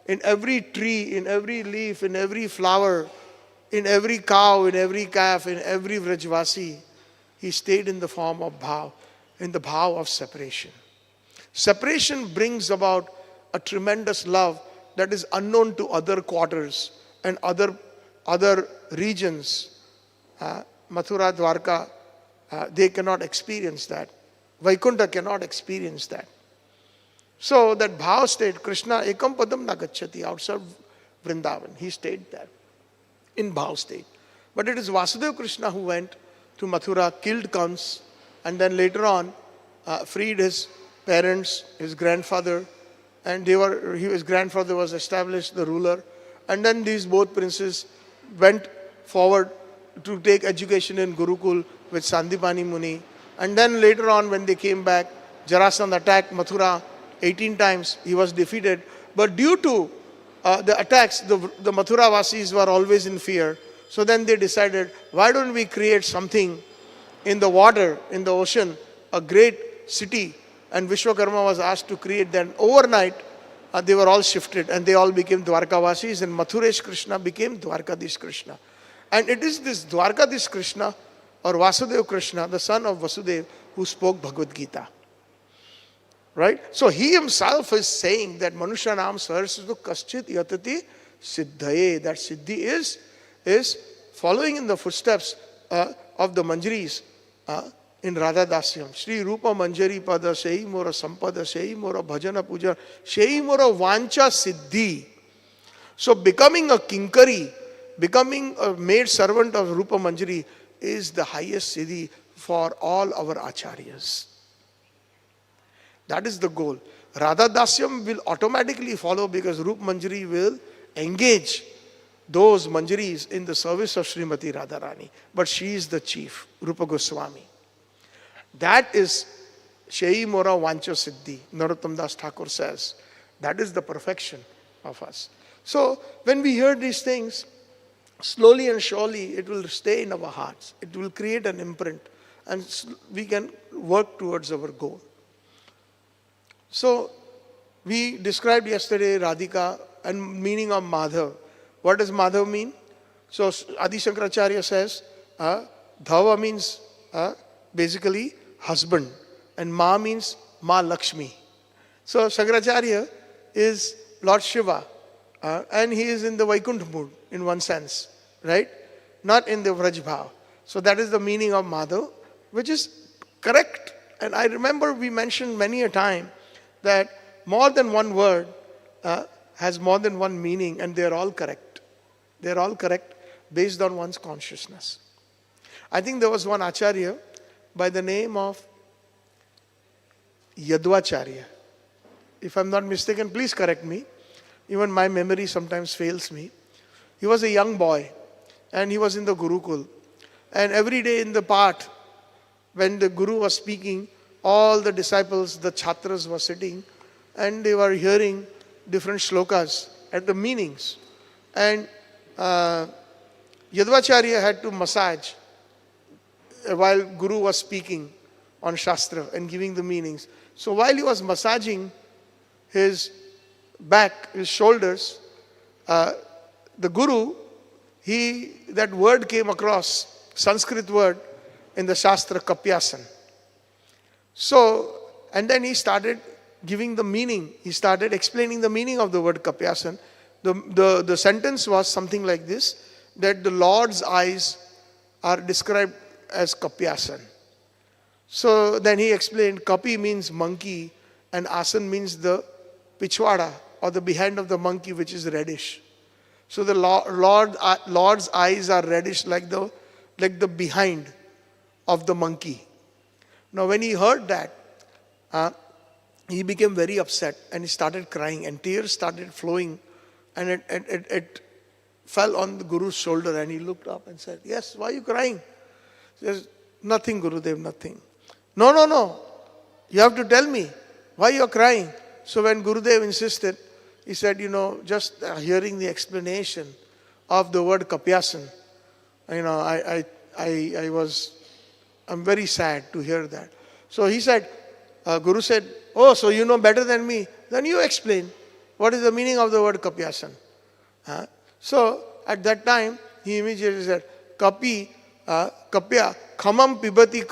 A: in every tree, in every leaf, in every flower, in every cow, in every calf, in every Vrajvasi, he stayed in the form of bhav, in the bhav of separation. Separation brings about a tremendous love that is unknown to other quarters and other regions. Mathura, Dwarka, they cannot experience that. Vaikuntha cannot experience that. So that bhav state, Krishna ekam padam na gacchati, outside Vrindavan, he stayed there in bhav state. But it is Vasudeva Krishna who went to Mathura, killed Kans, and then later on freed his parents, his grandfather, and his grandfather was established the ruler. And then these both princes went forward to take education in Gurukul with Sandipani Muni. And then later on, when they came back, Jarasandha attacked Mathura 18 times. He was defeated. But due to the attacks, the Mathura Vasis were always in fear. So then they decided, why don't we create something in the water, in the ocean, a great city. And Vishwakarma was asked to create. Then overnight, they were all shifted and they all became Dwarkavasis, and Mathuresh Krishna became Dwarkadish Krishna. And it is this Dwarkadish Krishna or Vasudeva Krishna, the son of Vasudeva, who spoke Bhagavad Gita. Right? So he himself is saying that Manushanam Sarasvatu Kaschit Yatati Siddhaye. That Siddhi is following in the footsteps of the Manjaris in Radha Dasyam. Shri Rupa Manjari Pada Shei Mora Sampada Shei Mora Bhajana Puja Shei Mora Vancha Siddhi. So becoming a kinkari, becoming a maid servant of Rupa Manjari is the highest siddhi for all our acharyas. That is the goal. Radha Dasyam will automatically follow because Rupa Manjari will engage those Manjaris in the service of Srimati Radharani. But she is the chief, Rupa Goswami. That is Shei Mora Vancha Siddhi. Narottam Das Thakur says. That is the perfection of us. So when we hear these things, slowly and surely it will stay in our hearts. It will create an imprint and we can work towards our goal. So we described yesterday Radhika and meaning of Madhav. What does Madhav mean? So Adi Shankaracharya says, Dhava means basically husband and Ma means Ma Lakshmi. So Shankaracharya is Lord Shiva and he is in the Vaikuntha mood in one sense, right? Not in the Vrajbhav. So that is the meaning of Madhav, which is correct. And I remember we mentioned many a time that more than one word has more than one meaning and they are all correct. They are all correct based on one's consciousness. I think there was one Acharya by the name of Yadvacharya. If I'm not mistaken, please correct me. Even my memory sometimes fails me. He was a young boy and he was in the Gurukul. And every day in the part, when the Guru was speaking, all the disciples, the Chhatras were sitting and they were hearing different shlokas and the meanings. And Yadvacharya had to massage while Guru was speaking on Shastra and giving the meanings. So while he was massaging his back, his shoulders, the Guru, that word came across, Sanskrit word in the Shastra, Kapyasan. So, and then he started giving the meaning. He started explaining the meaning of the word Kapyasan. The sentence was something like this, that the Lord's eyes are described as Kapyasan. So then he explained, Kapi means monkey and Asan means the pichwada or the behind of the monkey which is reddish. So the Lord's eyes are reddish like the behind of the monkey. Now when he heard that, he became very upset and he started crying and tears started flowing and it fell on the Guru's shoulder and he looked up and said, yes, why are you crying? He says, nothing Gurudev, nothing. No, you have to tell me why you are crying. So when Gurudev insisted, he said, just hearing the explanation of the word Kapyasan, I'm very sad to hear that. So he said, Guru said, oh, so you know better than me. Then you explain what is the meaning of the word Kapyasan. So at that time, he immediately said, Kapya, Khamam Pibati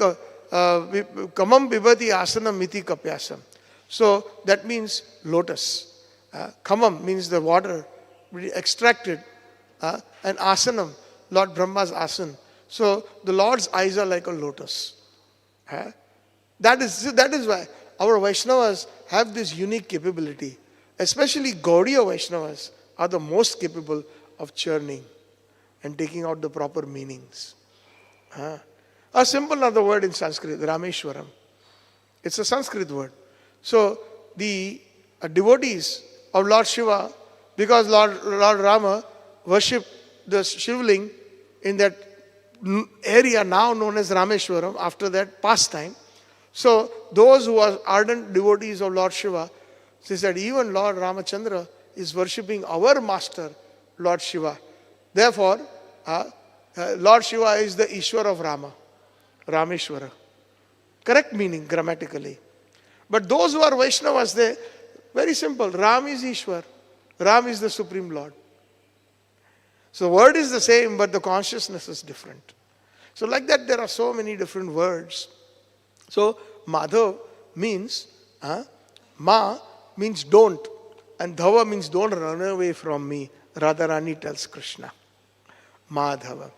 A: Asanam Miti Kapyasam. So that means lotus. Khamam means the water extracted. And Asanam, Lord Brahma's Asan. So the Lord's eyes are like a lotus. That is why our Vaishnavas have this unique capability. Especially Gaudiya Vaishnavas are the most capable of churning and taking out the proper meanings. A simple another word in Sanskrit, Rameshwaram. It's a Sanskrit word. So the devotees of Lord Shiva, because Lord Rama worshipped the Shivling in that area now known as Rameshwaram after that pastime. So those who are ardent devotees of Lord Shiva, they said even Lord Ramachandra is worshipping our master, Lord Shiva. Therefore, Lord Shiva is the Ishwar of Rama, Rameshwara. Correct meaning grammatically. But those who are Vaishnavas, they very simple. Ram is Ishwar. Ram is the Supreme Lord. So the word is the same, but the consciousness is different. So like that, there are so many different words. So Madhav means, Ma means don't, and Dhava means don't run away from me. Radharani tells Krishna. Madhava.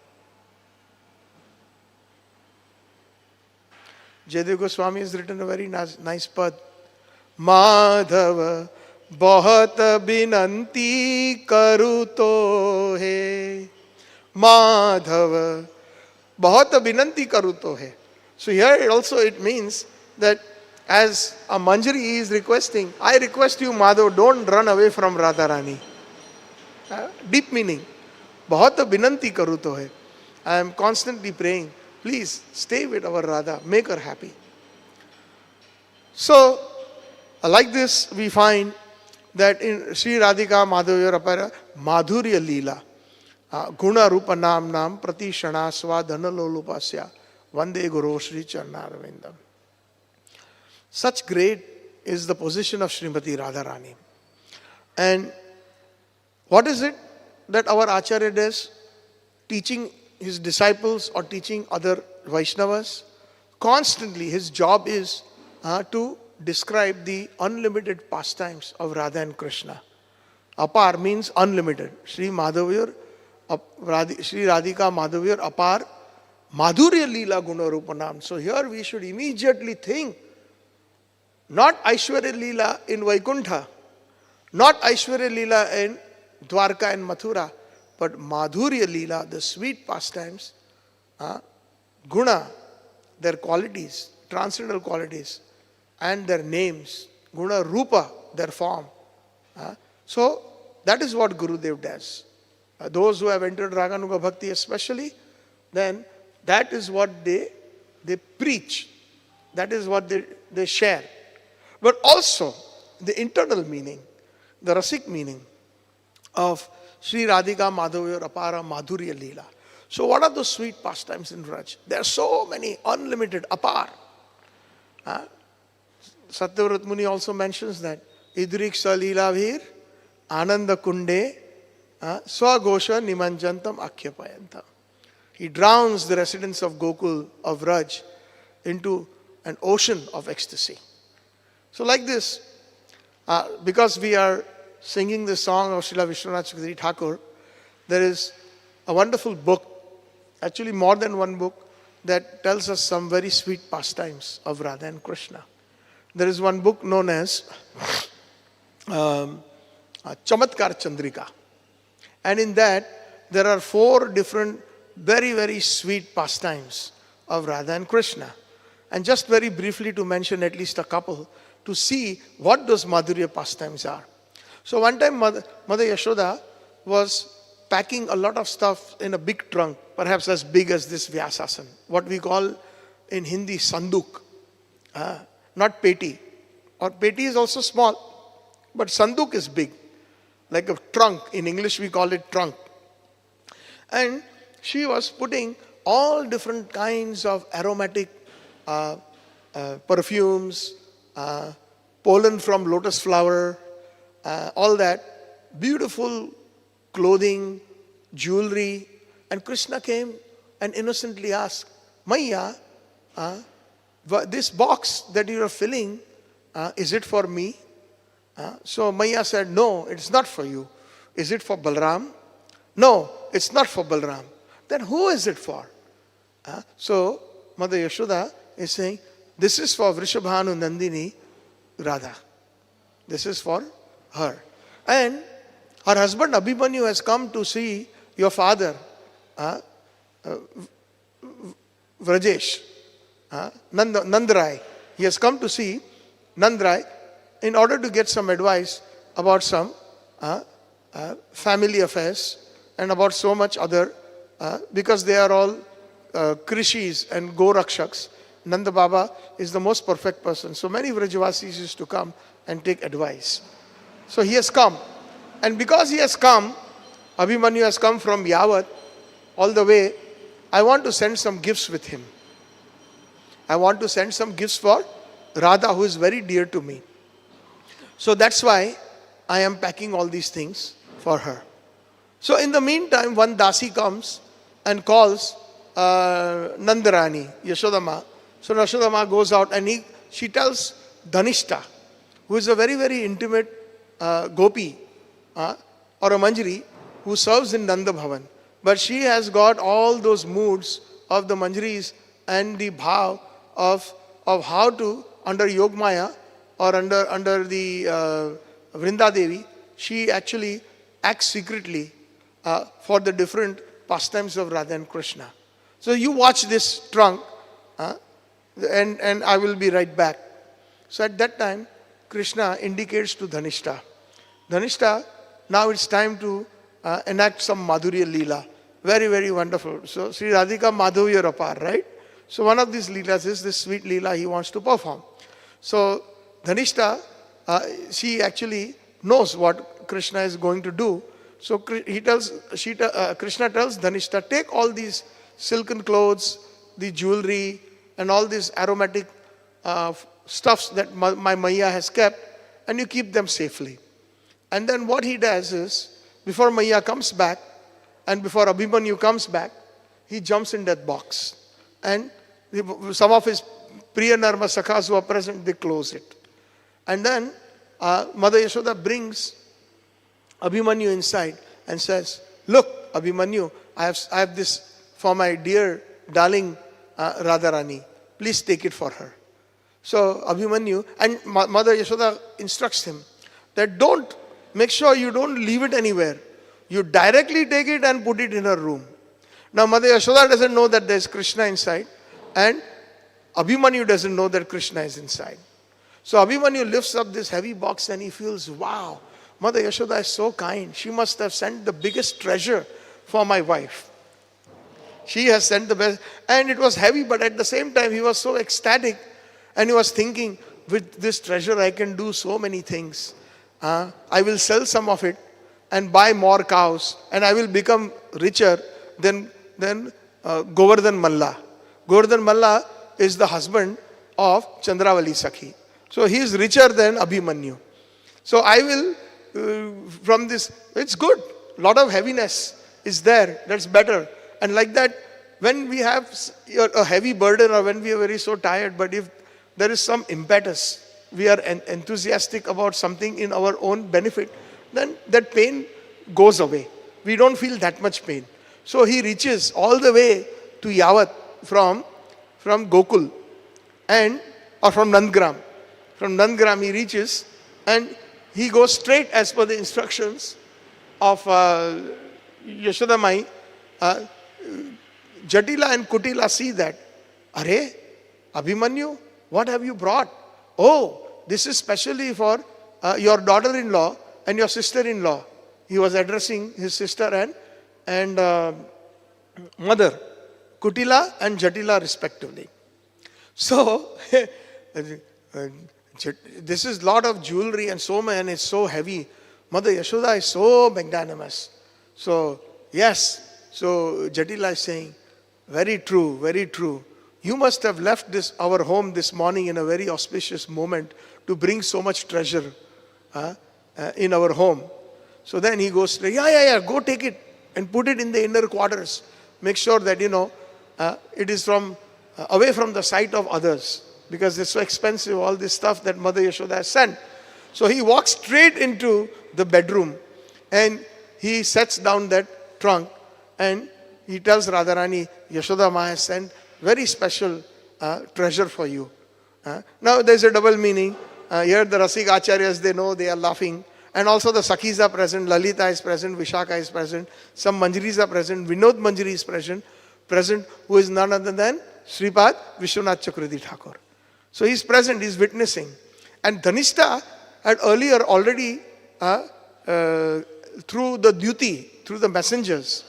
A: Jaydev Goswami has written a very nice pad. Madhava बहुत बिनंती करू तो है माधव बहुत बिनंती करू तो है. So here also it means that as a Manjari is requesting, I request you Madhav, don't run away from Radharani. Deep meaning. बहुत बिनंती करू तो है. I am constantly praying, please stay with our Radha, make her happy. So like this we find that in Sri Radhika Madhavya Apara Madhurya Leela Guna Rupa Nam Nam Prati Shana Swadhana Lolupasya Vande Guru Sri Charnaravindam. Such great is the position of Srimati Radharani. And what is it that our Acharya does? Teaching his disciples or teaching other Vaishnavas? Constantly his job is to describe the unlimited pastimes of Radha and Krishna. Apar means unlimited. Sri Radhika Madhavya Apar Madhurya Leela Guna Rupanam. So here we should immediately think not Aishwarya Leela in Vaikuntha, not Aishwarya Leela in Dwarka and Mathura, but Madhurya Leela, the sweet pastimes, Guna, their qualities, transcendental qualities, and their names, Guna Rupa, their form. So that is what Gurudev does. Those who have entered Raganuga Bhakti especially, then that is what they preach. That is what they share. But also the internal meaning, the Rasik meaning of Sri Radhika Madhavya Apara Madhurya Leela. So what are those sweet pastimes in Raj? There are so many, unlimited, apar. Satyavrat Muni also mentions that Idrik Salila Vir Ananda Kunde Swagosha Nimanjantam Akhyapayanta. He drowns the residents of Gokul, of Raj, into an ocean of ecstasy. So like this, because we are singing the song of Srila Vishwanath Chakravarti Thakur, there is a wonderful book, actually more than one book, that tells us some very sweet pastimes of Radha and Krishna. There is one book known as Chamatkar Chandrika. And in that, there are 4 different, very, very sweet pastimes of Radha and Krishna. And just very briefly to mention at least a couple, to see what those Madhurya pastimes are. So one time Mother Yashoda was packing a lot of stuff in a big trunk, perhaps as big as this Vyasasan, what we call in Hindi Sanduk. Not peti. Or peti is also small, but sanduk is big, like a trunk. In English we call it trunk. And she was putting all different kinds of aromatic perfumes, pollen from lotus flower, all that, beautiful clothing, jewelry. And Krishna came and innocently asked, Maya, this box that you are filling, is it for me? So Maya said, no, it's not for you. Is it for Balram? No, it's not for Balram. Then who is it for? So Mother Yashoda is saying, this is for Vrishabhanu Nandini Radha. This is for her. And her husband Abhimanyu has come to see your father, Vrajesh, Nandrai. He has come to see Nandrai in order to get some advice about some family affairs and about so much other, because they are all Krishis and Gorakshaks. Nanda Baba is the most perfect person. So many Vrajavasis used to come and take advice. So he has come. And because he has come, Abhimanyu has come from Yavat all the way. I want to send some gifts with him. I want to send some gifts for Radha, who is very dear to me. So that's why I am packing all these things for her. So in the meantime, one Dasi comes and calls Nandarani, Yashodama. So Yashodama goes out and she tells Dhanishta, who is a very, very intimate gopi or a manjari who serves in Nanda Bhavan. But she has got all those moods of the manjaris and the bhav of how to, under Yogmaya or under the Vrinda Devi, she actually acts secretly for the different pastimes of Radha and Krishna. So you watch this trunk and I will be right back. So at that time, Krishna indicates to Dhanishta, Dhanishta, now it's time to enact some Madhurya Leela. Very, very wonderful. So Sri Radhika Madhurya Rapar, right? So one of these Leelas is this sweet Leela he wants to perform. So Dhanishta, she actually knows what Krishna is going to do. So Krishna tells Dhanishta, take all these silken clothes, the jewelry, and all these aromatic stuffs that my Maya has kept, and you keep them safely. And then what he does is, before Maya comes back, and before Abhimanyu comes back, he jumps in that box. And some of his Priya Narma Sakhas who are present, they close it. And then Mother Yashoda brings Abhimanyu inside and says, look, Abhimanyu, I have this for my dear darling Radharani. Please take it for her. So Abhimanyu, and Mother Yashoda instructs him that make sure you don't leave it anywhere. You directly take it and put it in her room. Now Mother Yashoda doesn't know that there's Krishna inside, and Abhimanyu doesn't know that Krishna is inside. So Abhimanyu lifts up this heavy box and he feels, wow, Mother Yashoda is so kind. She must have sent the biggest treasure for my wife. She has sent the best. And it was heavy, but at the same time he was so ecstatic and he was thinking, with this treasure I can do so many things. I will sell some of it and buy more cows, and I will become richer than Govardhan Malla. Govardhan Malla is the husband of Chandravali Sakhi. So he is richer than Abhimanyu. So I will, from this, it's good. A lot of heaviness is there. That's better. And like that, when we have a heavy burden or when we are very so tired, but if there is some impetus, we are enthusiastic about something in our own benefit, then that pain goes away. We don't feel that much pain. So he reaches all the way to Yavat from Gokul or from Nandgram. From Nandgram he reaches and he goes straight as per the instructions of Yashoda Mai. Jatila and Kutila see that. Are, Abhimanyu, what have you brought? Oh, this is specially for your daughter-in-law and your sister-in-law. He was addressing his sister and mother, Kutila and Jatila respectively. So, this is lot of jewelry and so many, and it's so heavy. Mother Yashoda is so magnanimous. So, yes, so Jatila is saying, very true, very true. You must have left our home this morning in a very auspicious moment to bring so much treasure in our home. So then he goes, go take it and put it in the inner quarters. Make sure that, it is away from the sight of others, because it's so expensive, all this stuff that Mother Yashoda has sent. So he walks straight into the bedroom and he sets down that trunk and he tells Radharani, Yashoda Ma has sent very special treasure for you. Now there's a double meaning. Here the Rasik Acharyas, they know, they are laughing. And also the Sakhis are present, Lalita is present, Vishaka is present, some Manjaris are present, Vinod Manjari is present, who is none other than Sripad Vishwanath Chakravarti Thakur. So he's present, he's witnessing. And Dhanishta had earlier already, through the duty, through the messengers,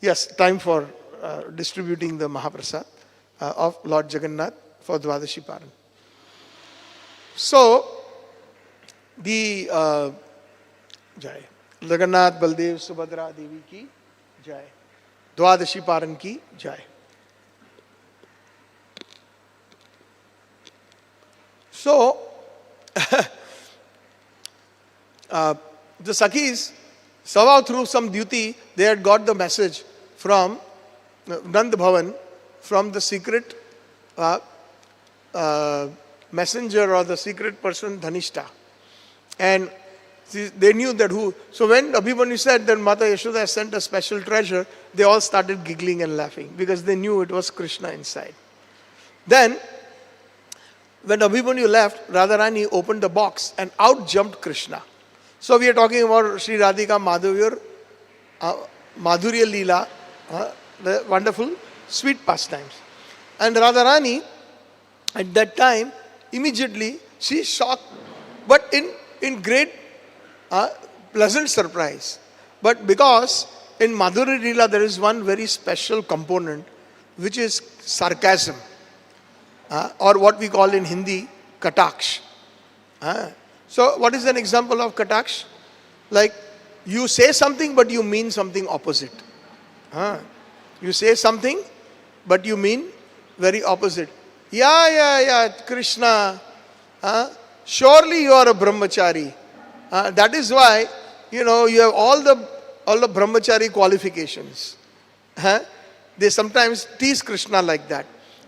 A: yes, time for distributing the Mahaprasad of Lord Jagannath for Dwadashi Paran. So, the Jai. Jagannath, Baldev, Subhadra Devi ki Jai. Dwadashi Paran ki Jai. So, the Sakhis, somehow through some duty, they had got the message from Nand Bhavan from the secret messenger or the secret person Dhanishta. And they knew that who. So when Abhimanyu said that Mata Yashoda has sent a special treasure, they all started giggling and laughing because they knew it was Krishna inside. Then, when Abhimanyu left, Radharani opened the box and out jumped Krishna. So we are talking about Sri Radhika Madhurya Leela, the wonderful sweet pastimes. And Radharani, at that time, immediately she is shocked, but in great pleasant surprise. But because in Madhurya Leela there is one very special component, which is sarcasm, or what we call in Hindi, kataksh. So what is an example of kataksh? Like you say something but you mean something opposite. You say something but you mean very opposite. Yeah, Krishna. Surely you are a brahmachari. That is why, you have all the brahmachari qualifications. They sometimes tease Krishna like that.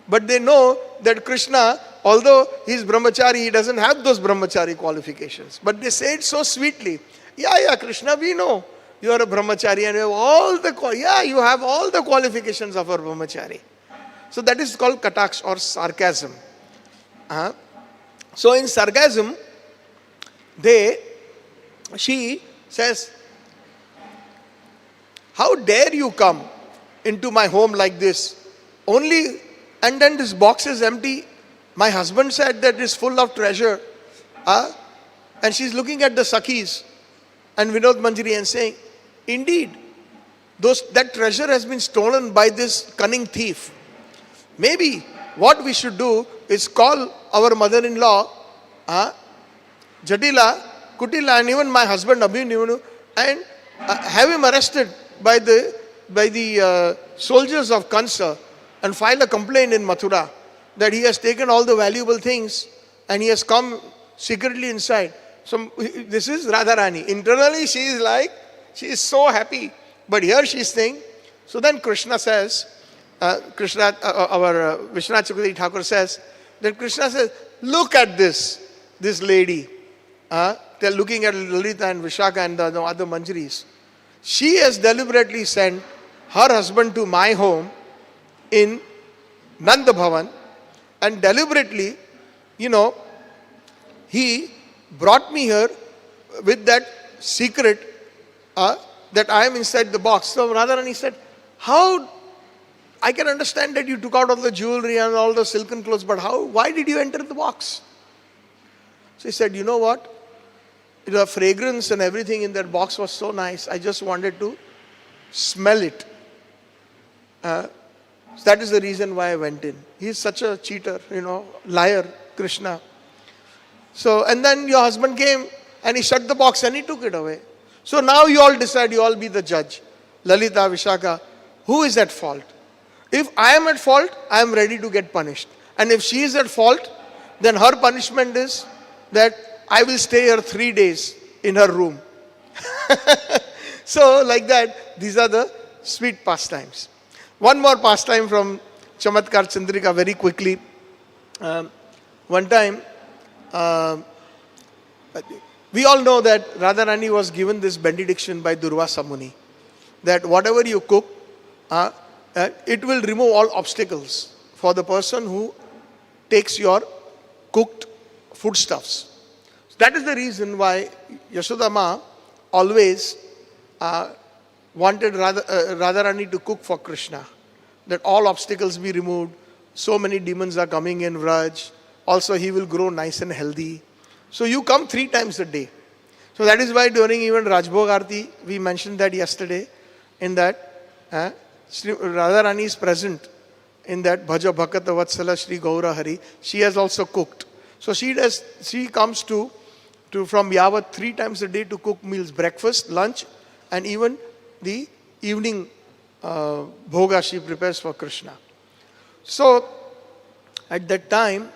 A: But they know that Krishna, although he is brahmachari, he doesn't have those brahmachari qualifications. But they say it so sweetly. Yeah, Krishna, we know you are a brahmachari and you have all the qualifications of a brahmachari. So that is called kataksh or sarcasm. So in sarcasm, she says, how dare you come into my home like this? And then this box is empty. My husband said that it's full of treasure. And she's looking at the Sakhis and Vinod Manjari and saying, indeed, that treasure has been stolen by this cunning thief. Maybe what we should do is call our mother-in-law, Jatila, Kutila, and even my husband Abhinyu, and have him arrested by the soldiers of Kansa and file a complaint in Mathura that he has taken all the valuable things and he has come secretly inside. So this is Radharani. Internally she is so happy. But here she is saying, so then Krishna says, our Vishwanath Chakravarti Thakur says, that Krishna says, look at this lady. They're looking at Lalita and Vishaka and the other Manjaris. She has deliberately sent her husband to my home in Nanda Bhavan, and deliberately, he brought me here with that secret that I am inside the box. So Radharani said, how, I can understand that you took out all the jewelry and all the silken clothes, but why did you enter the box? So he said, you know what? The fragrance and everything in that box was so nice, I just wanted to smell it. That is the reason why I went in. He is such a cheater, liar, Krishna. So, and then your husband came and he shut the box and he took it away. So now you all decide, you all be the judge. Lalita, Vishaka, who is at fault? If I am at fault, I am ready to get punished. And if she is at fault, then her punishment is that I will stay here 3 days in her room. So like that, these are the sweet pastimes. One more pastime from Chamatkar Chandrika very quickly. One time, we all know that Radharani was given this benediction by Durvasa Muni, that whatever you cook, it will remove all obstacles for the person who takes your cooked foodstuffs. That is the reason why Yashoda Ma always wanted Radharani to cook for Krishna, that all obstacles be removed. So many demons are coming in Vraj. Also he will grow nice and healthy. So you come 3 times a day. So that is why during even Rajbhog Aarti, we mentioned that yesterday, in that Radharani is present in that Bhaja Bhakata Vatsala Shri Gaura Hari. She has also cooked. So she comes to from Yavat 3 times a day to cook meals, breakfast, lunch, and even the evening bhoga she prepares for Krishna. So at that time,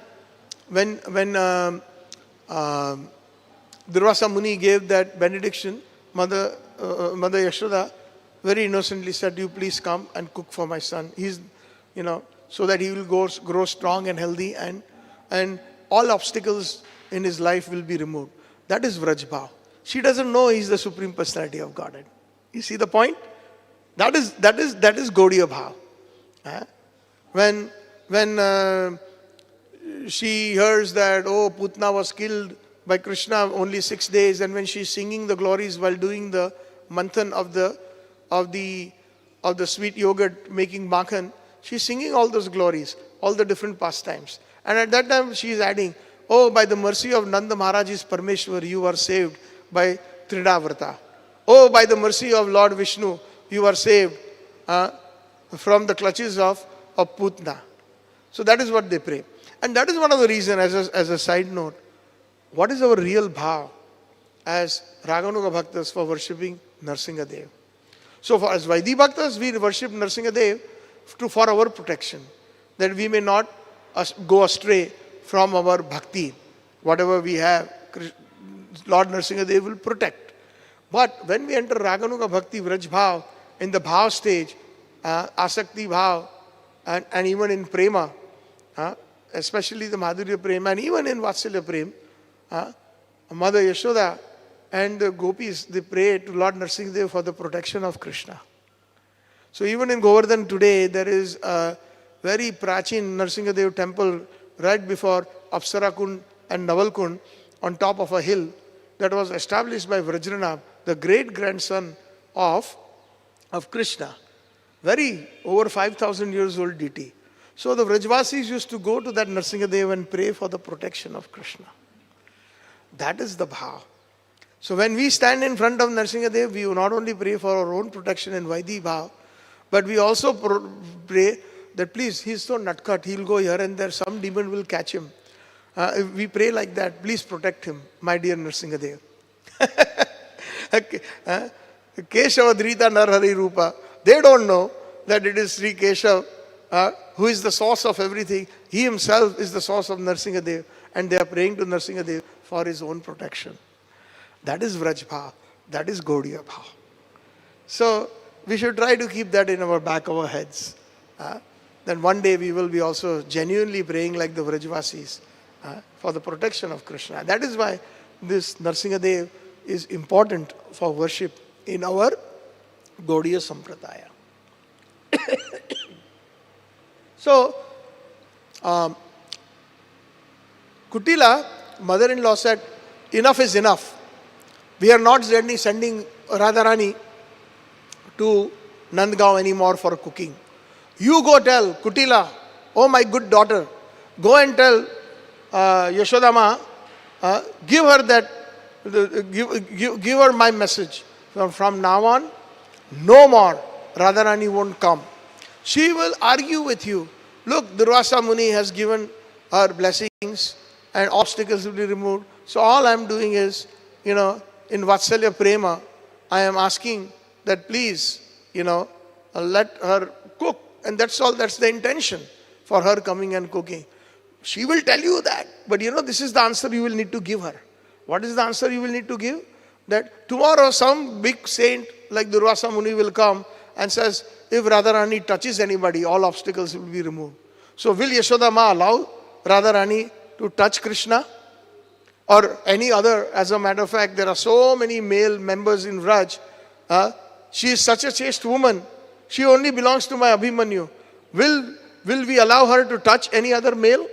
A: when Durvasa Muni gave that benediction, Mother Yashoda very innocently said, you please come and cook for my son. He's, so that he will grow strong and healthy, and all obstacles in his life will be removed. That is Vraj Bhav. She doesn't know he's the Supreme Personality of Godhead. You see the point? That is Gaudiya Bhav. When she hears that, Putna was killed by Krishna only 6 days, and when she's singing the glories while doing the manthan of the sweet yogurt making makhan, she's singing all those glories, all the different pastimes. And at that time she is adding, by the mercy of Nanda Maharaj's Parmeshwar, you are saved by Tridavrata. By the mercy of Lord Vishnu, you are saved from the clutches of Putna. So that is what they pray. And that is one of the reasons, as a side note, what is our real bhav as Raganuga Bhaktas for worshipping Narsingadev? So as Vaidhi Bhaktas, we worship Narsingadev for our protection, that we may not go astray from our bhakti. Whatever we have, Lord Narsingadev will protect. But when we enter Raganuga Bhakti Vraj Bhav, in the Bhav stage, Asakti Bhav, and even in Prema, especially the Madhurya Prema, and even in Vatsalya Prema, Mother Yashoda and the gopis, they pray to Lord Narsingadev for the protection of Krishna. So even in Govardhan today, there is a very Prachin Narsingadev temple right before Apsara Kund and Naval Kund on top of a hill that was established by Vrajranab, the great grandson of Krishna. Very over 5,000 years old deity. So the Vrajvasis used to go to that Narsingadev and pray for the protection of Krishna. That is the bhav. So when we stand in front of Narsingadev, we not only pray for our own protection in Vaidhi bhav, but we also pray that please, he's so nutcut, he'll go here and there, some demon will catch him. We pray like that, please protect him, my dear Narsingadev. Keshava Drita Narhari Rupa. They don't know that it is Sri Keshav who is the source of everything. He himself is the source of Narsingadev, and they are praying to Narsingadev for his own protection. That is Vraj Bhav. That is Gaudiya Bhav. So we should try to keep that in our back of our heads. Then one day we will be also genuinely praying like the Vrajvasis for the protection of Krishna. That is why this Narsingadev is important for worship in our Gaudiya Sampradaya. So, Kutila, mother-in-law, said, enough is enough. We are not sending Radharani to Nandgaon anymore for cooking. You go tell Kutila, oh my good daughter, go and tell Yashodama, give her that, give her my message. From now on, no more Radharani won't come. She will argue with you. Look, Durvasa Muni has given her blessings and obstacles will be removed. So all I am doing is, in Vatsalya Prema, I am asking that please, let her cook. And that's all, that's the intention for her coming and cooking. She will tell you that. But this is the answer you will need to give her. What is the answer you will need to give? That tomorrow some big saint like Durvasa Muni will come and says, if Radharani touches anybody, all obstacles will be removed. So will Yashoda Ma allow Radharani to touch Krishna? Or any other? As a matter of fact, there are so many male members in Vraj. She is such a chaste woman. She only belongs to my Abhimanyu. Will we allow her to touch any other male?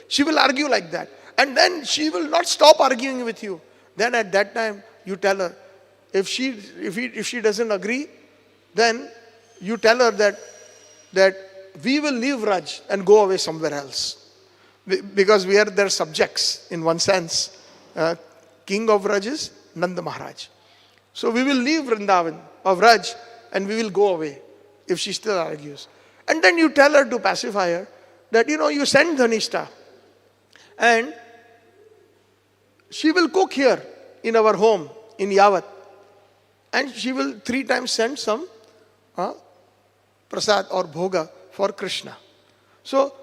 A: She will argue like that. And then she will not stop arguing with you. Then at that time, you tell her, if she doesn't agree, then you tell her that we will leave Raj and go away somewhere else. Because we are their subjects in one sense. King of Raj is Nanda Maharaj. So we will leave Vrindavan of Raj and we will go away if she still argues. And then you tell her to pacify her that, you send Dhanishta and she will cook here in our home in Yavat. And she will 3 times send some prasad or bhoga for Krishna. So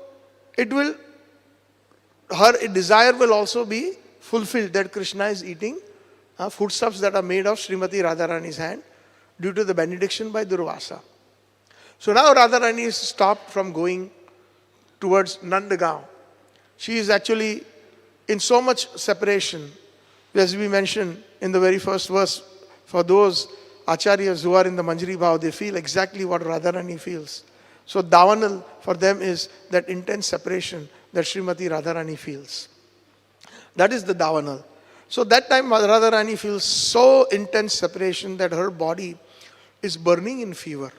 A: her desire will also be fulfilled that Krishna is eating foodstuffs that are made of Srimati Radharani's hand. due to the benediction by Durvasa. So now Radharani is stopped from going towards Nandagaon. She is actually in so much separation, as we mentioned in the very first verse. For those Acharyas who are in the Manjari Bhav, they feel exactly what Radharani feels. So Davanal for them is that intense separation that Srimati Radharani feels. That is the Davanal. So that time Radharani feels so intense separation that her body is burning in fever.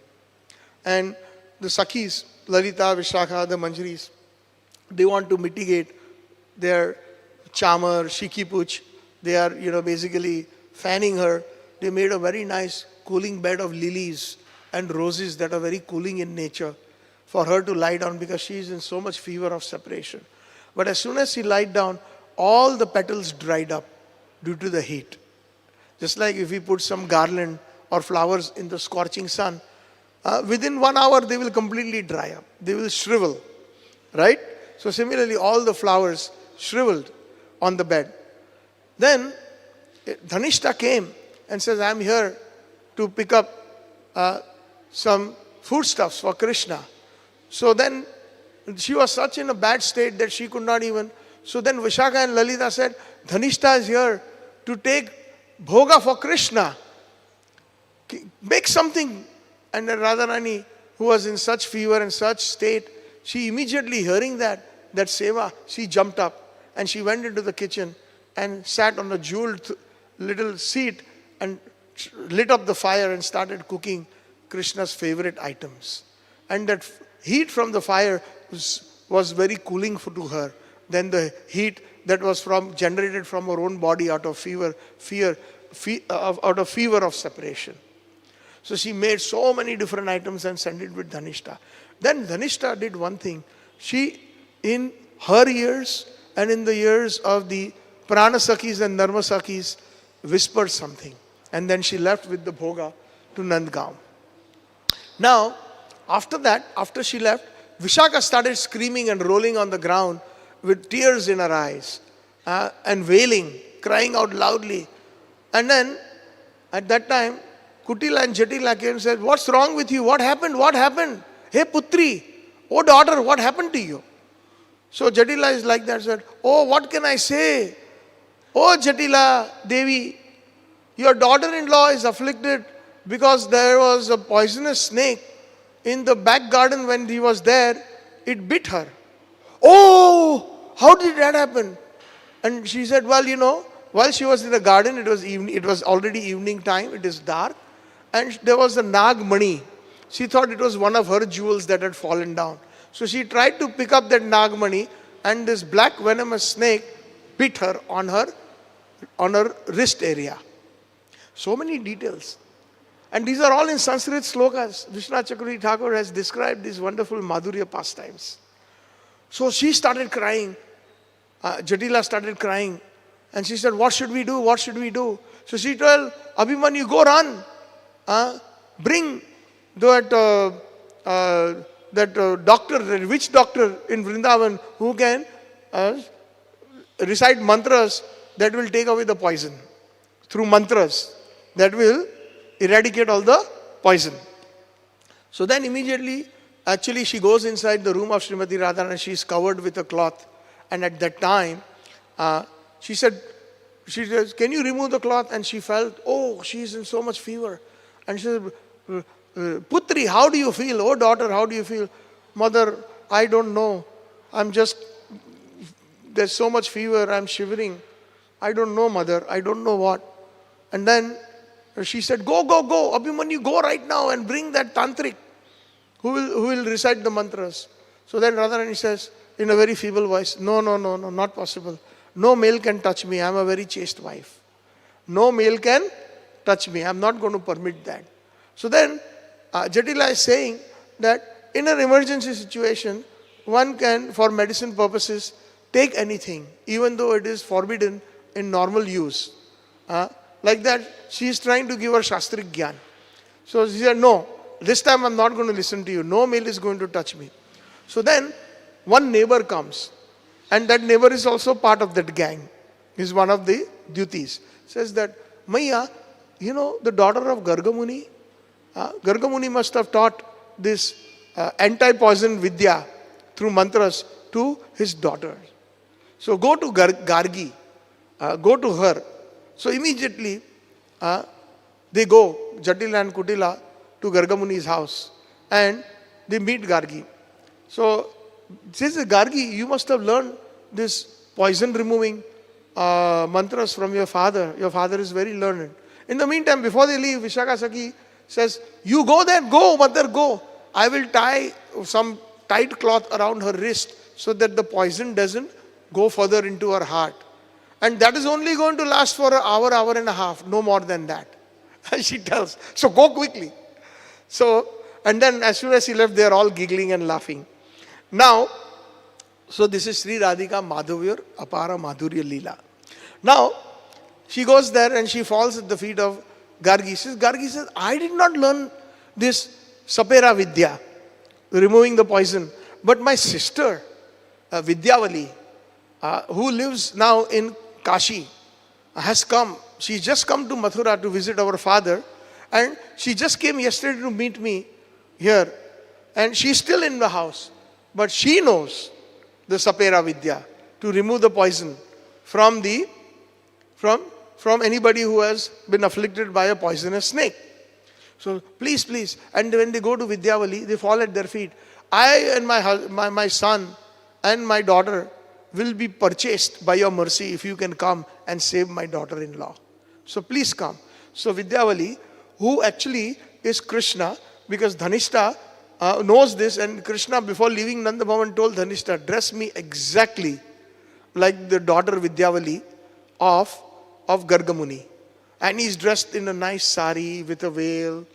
A: And the Sakhis, Lalita, Vishakha, the Manjaris, they want to mitigate their chamar, shiki puch. They are, basically fanning her. They made a very nice cooling bed of lilies and roses that are very cooling in nature for her to lie down because she is in so much fever of separation. But as soon as she lied down, all the petals dried up due to the heat. Just like if we put some garland or flowers in the scorching sun, within 1 hour they will completely dry up. They will shrivel, right? So similarly, all the flowers shriveled on the bed. Then Dhanishta came and says, I am here to pick up some foodstuffs for Krishna. So then she was such in a bad state that she could not even. So then Vishakha and Lalita said, Dhanishta is here to take bhoga for Krishna. Make something. And then Radharani, who was in such fever and such state, she immediately hearing that seva, she jumped up and she went into the kitchen and sat on a jeweled little seat and lit up the fire and started cooking Krishna's favorite items. And that heat from the fire was very cooling to her. Then the heat that was generated from her own body out of fever of separation. So she made so many different items and sent it with Dhanishta. Then Dhanishta did one thing. She, in her ears and in the ears of the Pranasakis and Narmasakis, whispered something. And then she left with the bhoga to Nandgaon. Now, after she left, Vishakha started screaming and rolling on the ground with tears in her eyes and wailing, crying out loudly. And then, at that time, Kutila and Jatila came and said, what's wrong with you? What happened? What happened? Hey Putri, oh daughter, what happened to you? So Jatila is like that, said, oh, what can I say? Oh Jatila Devi, your daughter-in-law is afflicted because there was a poisonous snake in the back garden when he was there. It bit her. Oh, how did that happen? And she said, well, while she was in the garden, it was already evening time, it is dark. And there was a Nagmani. She thought it was one of her jewels that had fallen down. So she tried to pick up that Nagmani, and this black venomous snake bit her on her wrist area. So many details. And these are all in Sanskrit slokas. Vishwanath Chakravarti Thakur has described these wonderful Madhurya pastimes. So she started crying. Jatila started crying. And she said, what should we do? What should we do? So she told Abhimanyu, go run. Bring that witch doctor in Vrindavan who can recite mantras that will take away the poison. Through mantras that will eradicate all the poison. So then immediately, actually she goes inside the room of Srimati Radharani and she is covered with a cloth. And at that time, she says, can you remove the cloth? And she felt, oh, she is in so much fever. And she said, Putri, how do you feel? Oh daughter, how do you feel? Mother, I don't know. There's so much fever, I'm shivering. I don't know, mother, I don't know what. And then she said, go, Abhimanyu, go right now and bring that tantric who will recite the mantras. So then Radharani says in a very feeble voice, no, not possible. No male can touch me, I'm a very chaste wife. No male can touch me, I'm not going to permit that. So then Jatila is saying that in an emergency situation, one can, for medicine purposes, take anything, even though it is forbidden in normal use. Like that, she is trying to give her Shastric Gyan. So she said, no, this time I'm not going to listen to you. No male is going to touch me. So then, one neighbor comes. And that neighbor is also part of that gang. He's one of the duties. Says that, Maya, the daughter of Gargamuni, Garga Muni must have taught this anti-poison vidya through mantras to his daughter. So go to Gargi, go to her. So immediately they go, Jatila and Kutila, to Garga Muni's house and they meet Gargi. So says Gargi, you must have learned this poison removing mantras from your father. Your father is very learned. In the meantime, before they leave, Vishaka Sakhi says, you go there, go, mother, go. I will tie some tight cloth around her wrist so that the poison doesn't go further into her heart. And that is only going to last for an hour, hour and a half, no more than that. She tells, so go quickly. So, and then as soon as he left, they are all giggling and laughing. Now, so this is Sri Radhika Madhavyar Apara Madhurya Leela. Now, she goes there and she falls at the feet of Gargi. Gargi says, I did not learn this Sapera Vidya, removing the poison. But my sister, Vidyavali, who lives now in Kashi, has come. She's just come to Mathura to visit our father. And she just came yesterday to meet me here. And she's still in the house. But she knows the Sapera Vidya to remove the poison from anybody who has been afflicted by a poisonous snake. So please, please. And when they go to Vidyavali, they fall at their feet. I and my son and my daughter will be purchased by your mercy if you can come and save my daughter-in-law. So please come. So Vidyavali, who actually is Krishna, because Dhanishta knows this, and Krishna before leaving Nanda Bhavan told Dhanishta, dress me exactly like the daughter Vidyavali of Garga Muni. And he's dressed in a nice sari with a veil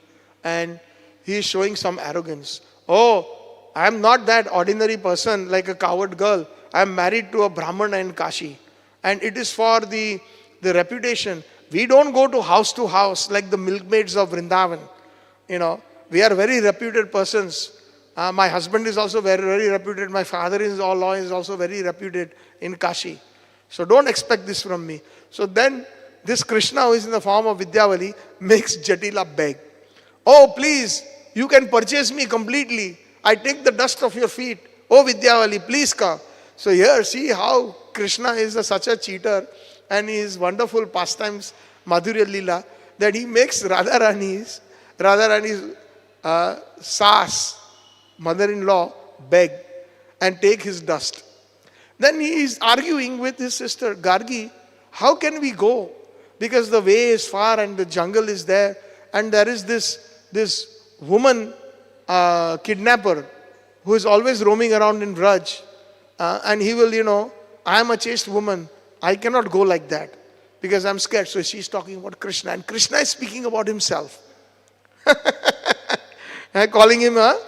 A: and he is showing some arrogance. Oh, I am not that ordinary person like a coward girl. I am married to a Brahmana in Kashi. And it is for the reputation. We don't go to house like the milkmaids of Vrindavan. You know, we are very reputed persons. My husband is also very, very reputed. My father-in-law is also very reputed in Kashi. So don't expect this from me. So then this Krishna, who is in the form of Vidyavali, makes Jatila beg. Oh, please, you can purchase me completely. I take the dust of your feet. Oh, Vidyavali, please come. So here, see how Krishna is such a cheater and his wonderful pastimes, Madhurya Leela, that he makes Radharani's Saas, mother-in-law, beg and take his dust. Then he is arguing with his sister, Gargi, how can we go? Because the way is far and the jungle is there, and there is this woman kidnapper who is always roaming around in Vraj, and he will, I am a chaste woman, I cannot go like that because I am scared. So she is talking about Krishna, and Krishna is speaking about himself. Calling him a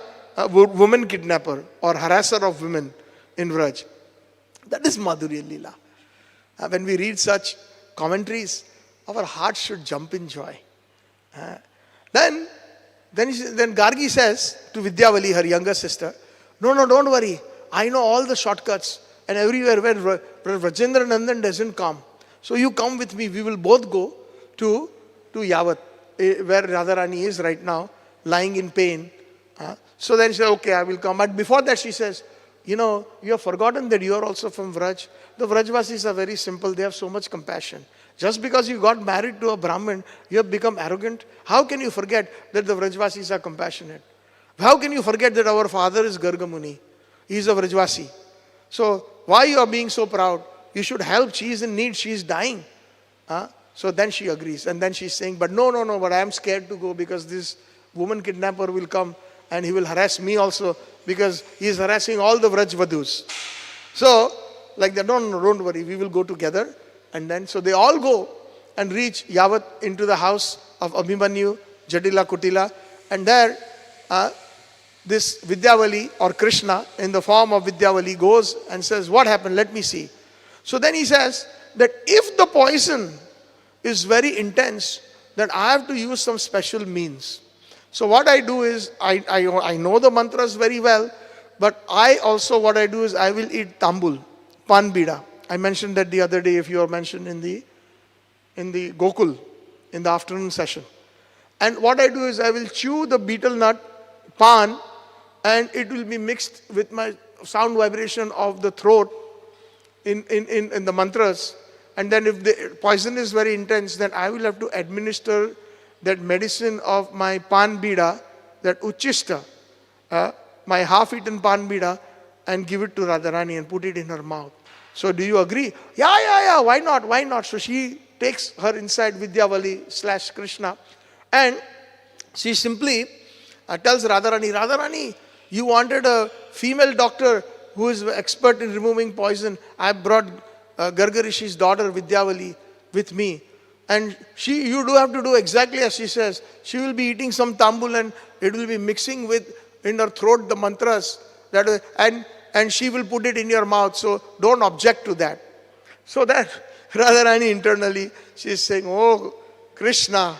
A: woman kidnapper or harasser of women in Vraj. That is Madhurya Leela. When we read such commentaries, our hearts should jump in joy. Then Gargi says to Vidyavali, her younger sister, no, don't worry. I know all the shortcuts and everywhere where Vrajendra Nandan doesn't come. So you come with me. We will both go to Yavat, where Radharani is right now, lying in pain. So then she said, okay, I will come. But before that she says, you have forgotten that you are also from Vraj. The Vrajvasis are very simple. They have so much compassion. Just because you got married to a Brahmin, you have become arrogant. How can you forget that the Vrajvasis are compassionate? How can you forget that our father is Garga Muni? He is a Vrajvasi. So why you are being so proud? You should help. She is in need. She is dying. So then she agrees. And then she is saying, but no, but I am scared to go because this woman kidnapper will come and he will harass me also because he is harassing all the Vrajvadus. So, like that, don't worry, we will go together. And then, so they all go and reach Yavat into the house of Abhimanyu, Jatila, Kutila. And there, this Vidyavali or Krishna in the form of Vidyavali goes and says, what happened? Let me see. So then he says that if the poison is very intense, then I have to use some special means. So what I do is, I know the mantras very well, but what I do is I will eat tambul, pan bida. I mentioned that the other day if you are mentioned in the Gokul, in the afternoon session. And what I do is I will chew the betel nut, pan, and it will be mixed with my sound vibration of the throat in the mantras. And then if the poison is very intense, then I will have to administer that medicine of my pan bida, that uchista, my half-eaten pan bida, and give it to Radharani and put it in her mouth. So do you agree? Yeah, why not? So she takes her inside Vidyavali / Krishna, and she simply tells Radharani, you wanted a female doctor who is expert in removing poison. I brought Garga Rishi's daughter Vidyavali with me. And you do have to do exactly as she says. She will be eating some tambul and it will be mixing with in her throat the mantras. And she will put it in your mouth. So don't object to that. So that Radharani internally, she is saying, oh Krishna,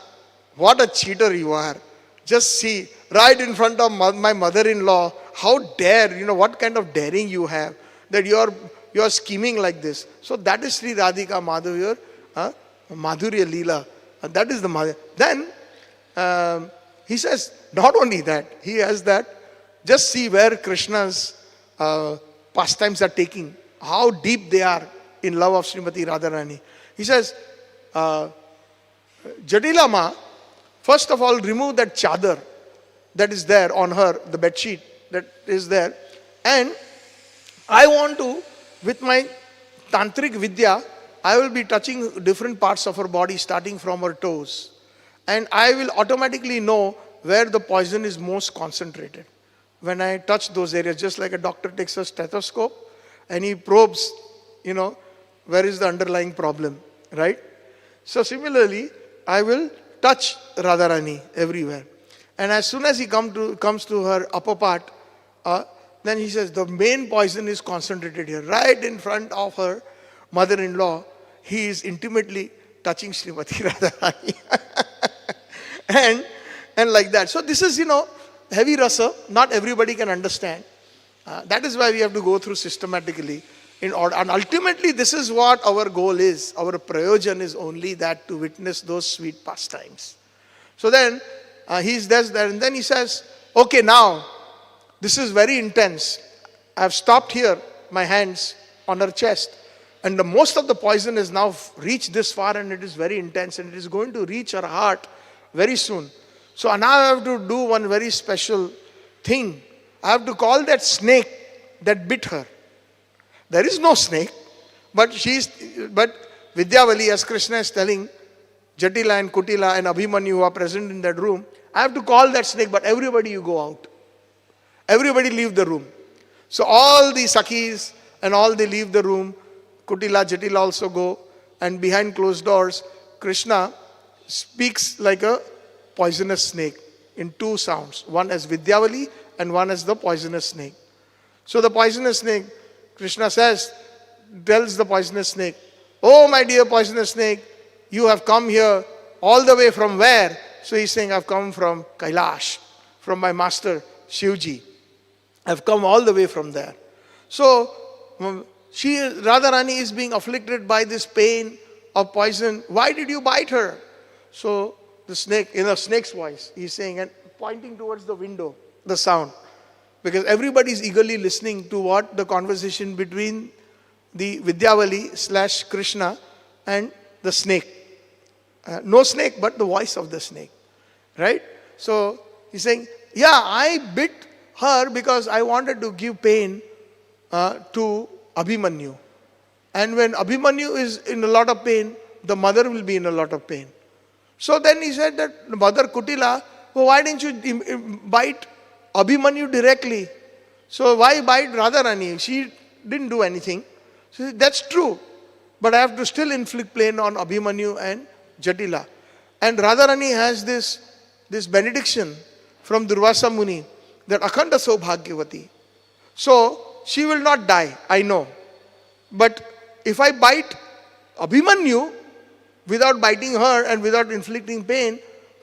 A: what a cheater you are. Just see, right in front of my mother-in-law, how dare, what kind of daring you have, that you are scheming like this. So that is Sri Radhika Madhurya, Madhurya Leela. That is the Madhurya. Then he says, not only that, he has that, just see where Krishna's pastimes are taking, how deep they are in love of Srimati Radharani. He says, Jatila Ma, first of all, remove that chadar that is there on her, the bedsheet that is there. And I want to, with my tantric vidya, I will be touching different parts of her body starting from her toes. And I will automatically know where the poison is most concentrated. When I touch those areas, just like a doctor takes a stethoscope and he probes, where is the underlying problem, right? So similarly, I will touch Radharani everywhere. And as soon as he comes to her upper part, then he says, the main poison is concentrated here, right in front of her mother-in-law. He is intimately touching Srimati Radharani. and like that. So this is, heavy rasa. Not everybody can understand. That is why we have to go through systematically. In order. And ultimately, this is what our goal is. Our prayojan is only that, to witness those sweet pastimes. So then, he does that, and then he says, okay, now, this is very intense. I have stopped here, my hands on her chest. And most of the poison has now reached this far, and it is very intense, and it is going to reach her heart very soon. So now I have to do one very special thing. I have to call that snake that bit her. There is no snake, but Vidyavali, as Krishna is telling, Jatila and Kutila and Abhimanyu who are present in that room, I have to call that snake, but everybody you go out. Everybody leave the room. So all the Sakhis and all they leave the room. Kutila, Jatila also go, and behind closed doors, Krishna speaks like a poisonous snake in two sounds. One as Vidyavali and one as the poisonous snake. So the poisonous snake, Krishna tells the poisonous snake, oh my dear poisonous snake, you have come here all the way from where? So he's saying, I've come from Kailash, from my master Shivji. I've come all the way from there. So Radharani is being afflicted by this pain of poison. Why did you bite her? So the snake, in a snake's voice, he's saying, and pointing towards the window, the sound. Because everybody is eagerly listening to what the conversation between the Vidyavali / Krishna and the snake. No snake, but the voice of the snake. Right? So he's saying, yeah, I bit her because I wanted to give pain to Abhimanyu. And when Abhimanyu is in a lot of pain, the mother will be in a lot of pain. So then he said that the mother Kutila, well, why didn't you bite Abhimanyu directly? So why bite Radharani? She didn't do anything. So that's true. But I have to still inflict pain on Abhimanyu and Jatila. And Radharani has this benediction from Durvasa Muni that Akhanda Saubhagyavati. So she will not die, I know. But if I bite Abhimanyu without biting her and without inflicting pain,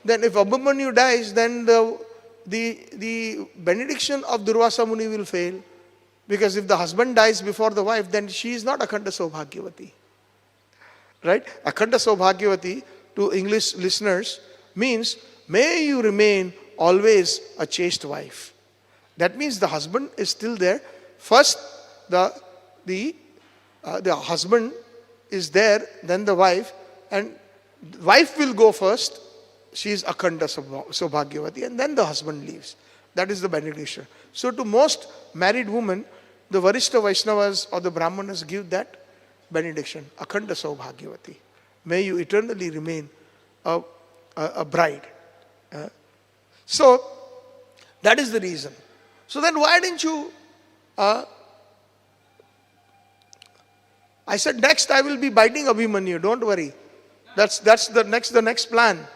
A: then if Abhimanyu dies, then the benediction of Durvasa Muni will fail. Because if the husband dies before the wife, then she is not Akhanda Saubhagyavati. Right? Akhanda Saubhagyavati, to English listeners, means may you remain always a chaste wife. That means the husband is still there. First, the husband is there, then the wife, and the wife will go first. She is Akhanda Saubhagyavati, and then the husband leaves. That is the benediction. So to most married women, the Varishta Vaishnavas or the Brahmanas give that benediction, Akhanda Saubhagyavati. May you eternally remain a bride. So that is the reason. So then why didn't you... I said, next I will be biting Abhimanyu, don't worry. That's the next plan.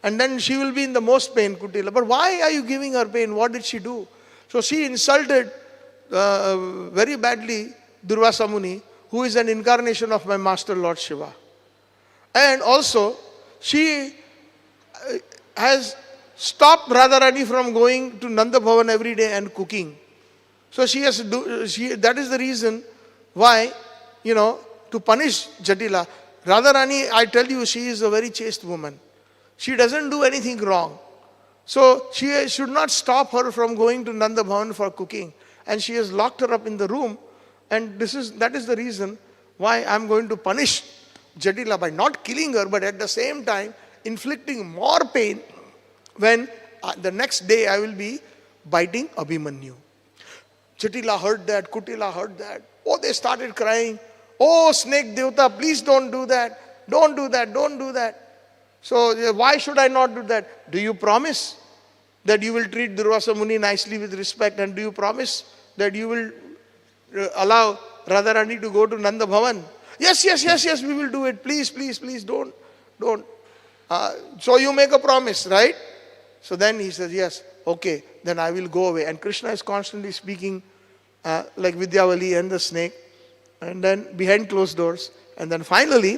A: And then she will be in the most pain, Kutila. But why are you giving her pain? What did she do? So she insulted very badly Durvasa Muni, who is an incarnation of my master Lord Shiva. And also, she has stopped Radharani from going to Nanda Bhavan every day and cooking. So she has that is the reason why, to punish Jatila. Radharani, I tell you, she is a very chaste woman. She doesn't do anything wrong. So she should not stop her from going to Nanda Bhavan for cooking. And she has locked her up in the room. And that is the reason why I am going to punish Jatila by not killing her, but at the same time inflicting more pain when the next day I will be biting Abhimanyu. Jatila heard that, Kutila heard that. Oh, they started crying. Oh, snake Devta, please don't do that. Don't do that, don't do that. So why should I not do that? Do you promise that you will treat Durvasa Muni nicely with respect? And do you promise that you will allow Radharani to go to Nanda Bhavan? Yes, we will do it. Please, don't. So you make a promise, right? So then he says, yes, okay, then I will go away. And Krishna is constantly speaking like Vidyavali and the snake. And then behind closed doors. And then finally,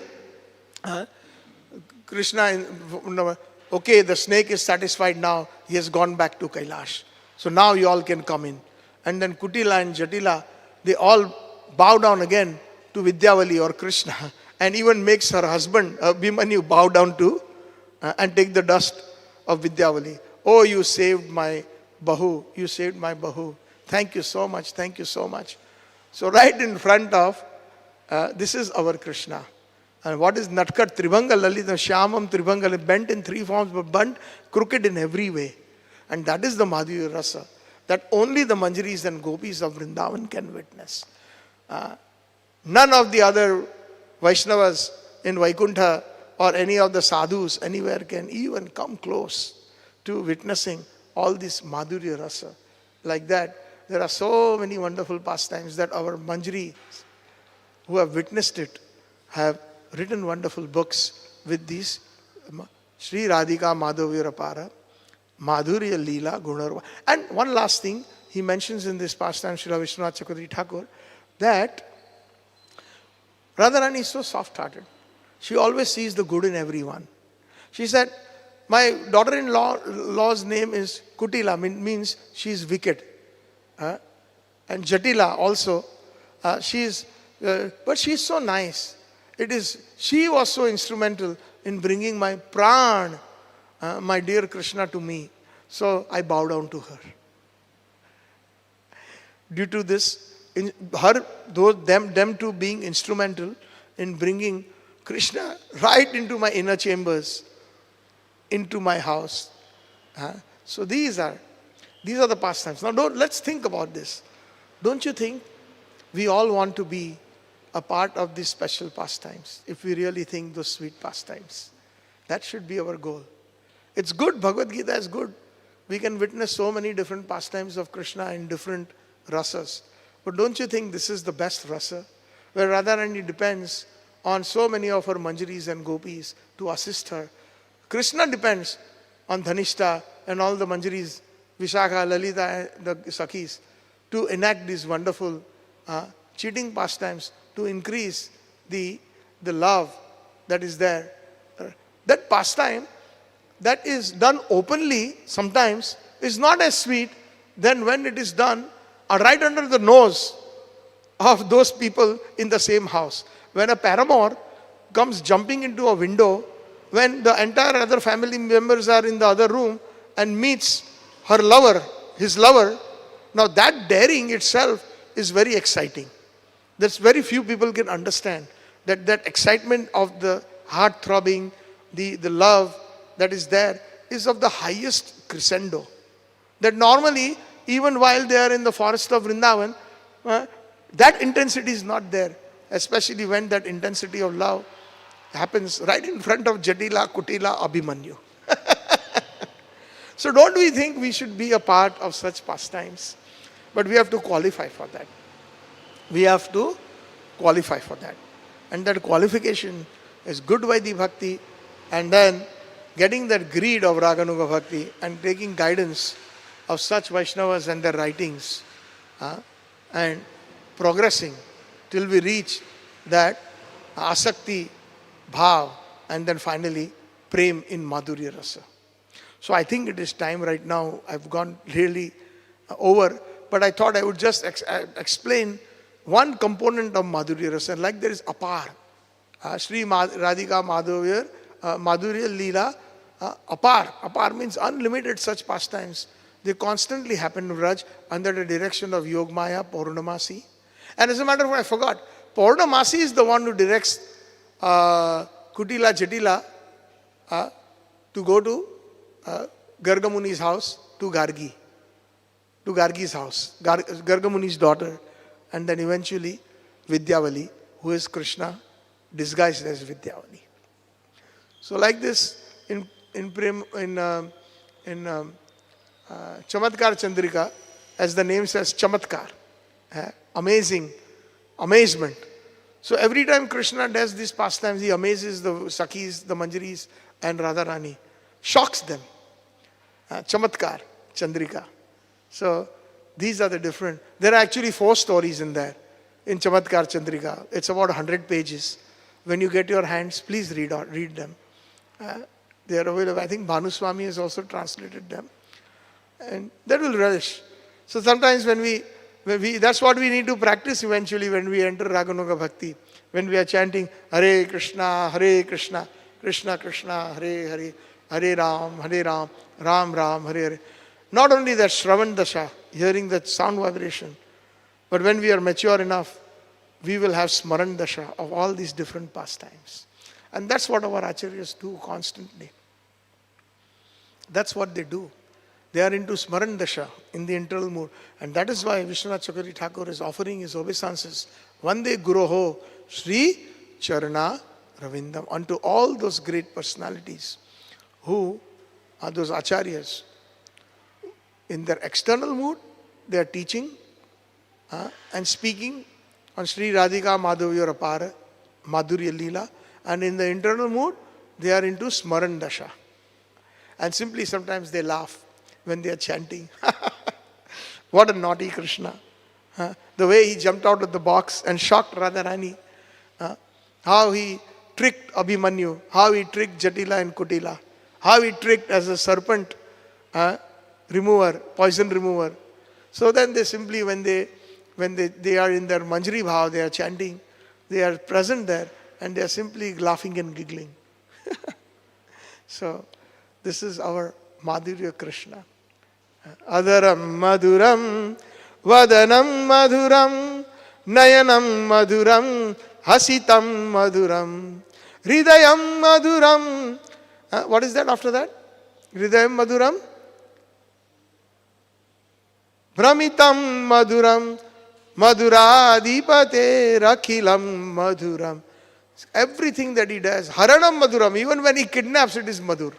A: Krishna, okay, the snake is satisfied now. He has gone back to Kailash. So now you all can come in. And then Kutila and Jatila, they all bow down again to Vidyavali or Krishna. And even makes her husband, Abhimanyu, bow down to and take the dust of Vidyavali. Oh, you saved my Bahu. You saved my Bahu. Thank you so much. Thank you so much. So right in front of, this is our Krishna. And what is Natkat Tribhanga Lalita Shyamam Tribhanga, bent in three forms but bent crooked in every way. And that is the Madhurya Rasa that only the Manjaris and Gopis of Vrindavan can witness. None of the other Vaishnavas in Vaikuntha or any of the sadhus anywhere can even come close to witnessing all this Madhurya Rasa. Like that, there are so many wonderful pastimes that our Manjaris who have witnessed it have written wonderful books with these Sri Radhika Madhavya Rapara, Madhurya Leela Gunarva. And one last thing he mentions in this pastime, Srila Vishwanath Chakravarti Thakur, that Radharani is so soft-hearted. She always sees the good in everyone. She said, my daughter-in-law's name is Kutila, means she is wicked. And Jatila also, but she is so nice. She was so instrumental in bringing my pran, my dear Krishna, to me. So I bow down to her. Due to this, them two being instrumental in bringing Krishna right into my inner chambers, into my house. So these are the pastimes. Now let's think about this. Don't you think we all want to be a part of these special pastimes, if we really think those sweet pastimes? That should be our goal. It's good, Bhagavad Gita is good. We can witness so many different pastimes of Krishna in different rasas. But don't you think this is the best rasa? Where Radharani depends on so many of her Manjaris and Gopis to assist her. Krishna depends on Dhanishta and all the Manjaris, Vishakha, Lalita, and the Sakhis, to enact these wonderful cheating pastimes to increase the love that is there. That pastime that is done openly sometimes is not as sweet than when it is done right under the nose of those people in the same house. When a paramour comes jumping into a window when the entire other family members are in the other room and meets her lover, his lover, now that daring itself is very exciting. That's very few people can understand. That excitement of the heart throbbing, the love that is there is of the highest crescendo. That normally, even while they are in the forest of Vrindavan, that intensity is not there. Especially when that intensity of love happens right in front of Jatila, Kutila, Abhimanyu. So don't we think we should be a part of such pastimes? But we have to qualify for that. We have to qualify for that. And that qualification is good Vaidhi Bhakti, and then getting that greed of Raganuga Bhakti and taking guidance of such Vaishnavas and their writings, and progressing till we reach that asakti, bhav, and then finally prem in Madhurya Rasa. So I think it is time right now. I've gone really over, but I thought I would just explain one component of Madhurya Rasa. Like there is apar, Sri Radhika Madhurya Leela, apar. Apar means unlimited such pastimes. They constantly happen in Vraj under the direction of Yogmaya, Purnamasi. And as a matter of fact, I forgot, Purnamasi is the one who directs Kutila Jatila to go to Gargamuni's house, to Gargi's house, Gargamuni's daughter, and then eventually Vidyavali, who is Krishna disguised as Vidyavali. So like this, in Chamatkar Chandrika, as the name says, Chamatkar, amazing, amazement. So every time Krishna does these pastimes, he amazes the Sakhis, the Manjaris, and Radharani, shocks them. Chamatkar Chandrika. So these are the different. There are actually 4 stories in there, in Chamatkar Chandrika. It's about 100 pages. When you get your hands, please read them. They are available. I think Bhanu Swami has also translated them. And that will relish. So sometimes when we that's what we need to practice eventually when we enter Raganuga Bhakti. When we are chanting Hare Krishna, Krishna Krishna, Hare Hare, Hare Ram, Ram Ram, Hare Hare. Not only that Shravan Dasha, hearing that sound vibration, but when we are mature enough, we will have Smaran Dasha of all these different pastimes. And that's what our Acharyas do constantly. That's what they do. They are into Smaran Dasha, in the internal mood. And that is why Vishwanath Chakravarti Thakur is offering his obeisances. Vande Guroho Sri Charana Ravindam. Unto all those great personalities who are those Acharyas. In their external mood, they are teaching and speaking on Sri Radhika Madhurya Apara, Madhurya Leela. And in the internal mood, they are into Smaran Dasha. And simply sometimes they laugh when they are chanting. What a naughty Krishna. The way he jumped out of the box and shocked Radharani. How he tricked Abhimanyu. How he tricked Jatila and Kutila. How he tricked as a serpent remover, poison remover. So then they simply, when they are in their Manjari Bhav, they are chanting, they are present there and they are simply laughing and giggling. So this is our Madhurya Krishna. Adaram Madhuram, Vadanam Madhuram, Nayanam Madhuram, Hasitam Madhuram, Hridayam Madhuram. What is that after that? Hridayam Madhuram? Brahmitam Madhuram, Madhuradipate Rakhilam Madhuram. Everything that he does, Haranam Madhuram, even when he kidnaps, it is Madhur.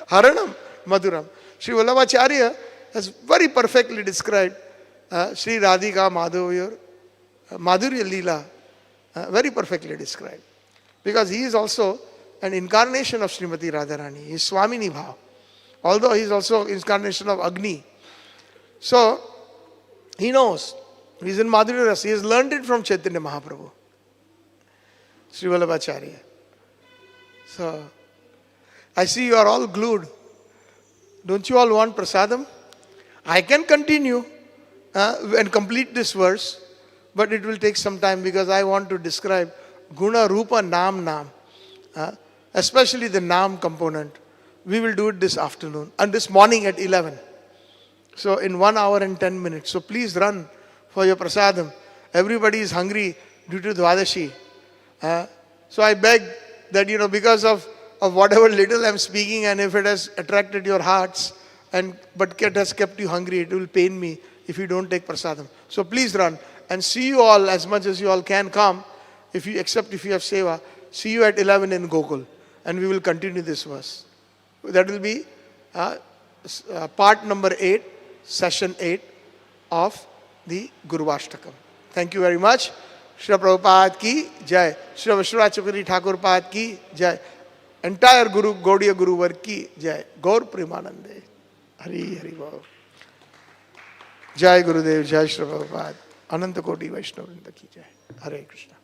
A: Haranam Madhuram. Sri Vallabhacharya has very perfectly described Sri Radhika Madhurya Leela, very perfectly described. Because he is also an incarnation of Srimati Radharani. He is Swamini Bhav. Although he is also incarnation of Agni. So, he knows. He is in Madhurya Rasa. He has learned it from Chaitanya Mahaprabhu. Sri Vallabhacharya. So, I see you are all glued. Don't you all want prasadam? I can continue and complete this verse, but it will take some time because I want to describe Guna Rupa Nam Nam. especially the Naam component. We will do it this afternoon and this morning at 11. So in 1 hour and 10 minutes. So please run for your prasadam. Everybody is hungry due to Dwadashi. So I beg that, because of whatever little I'm speaking, and if it has attracted your hearts, but it has kept you hungry, it will pain me if you don't take prasadam. So please run and see you all as much as you all can come, except if you have seva. See you at 11 in Gokul, and we will continue this verse. That will be part number 8, session 8 of the Guruvashtakam. Thank you very much. Srila Prabhupada ki jai. Srila Vishwanath Thakur Pad ki jai. Entire Gaudiya Guru work ki jai. Gaur Premanande. Hari Hari Bhava. Jai Gurudev, Jai Srila Prabhupada. Ananta Koti Vaishnavrinda ki jai. Hare Krishna.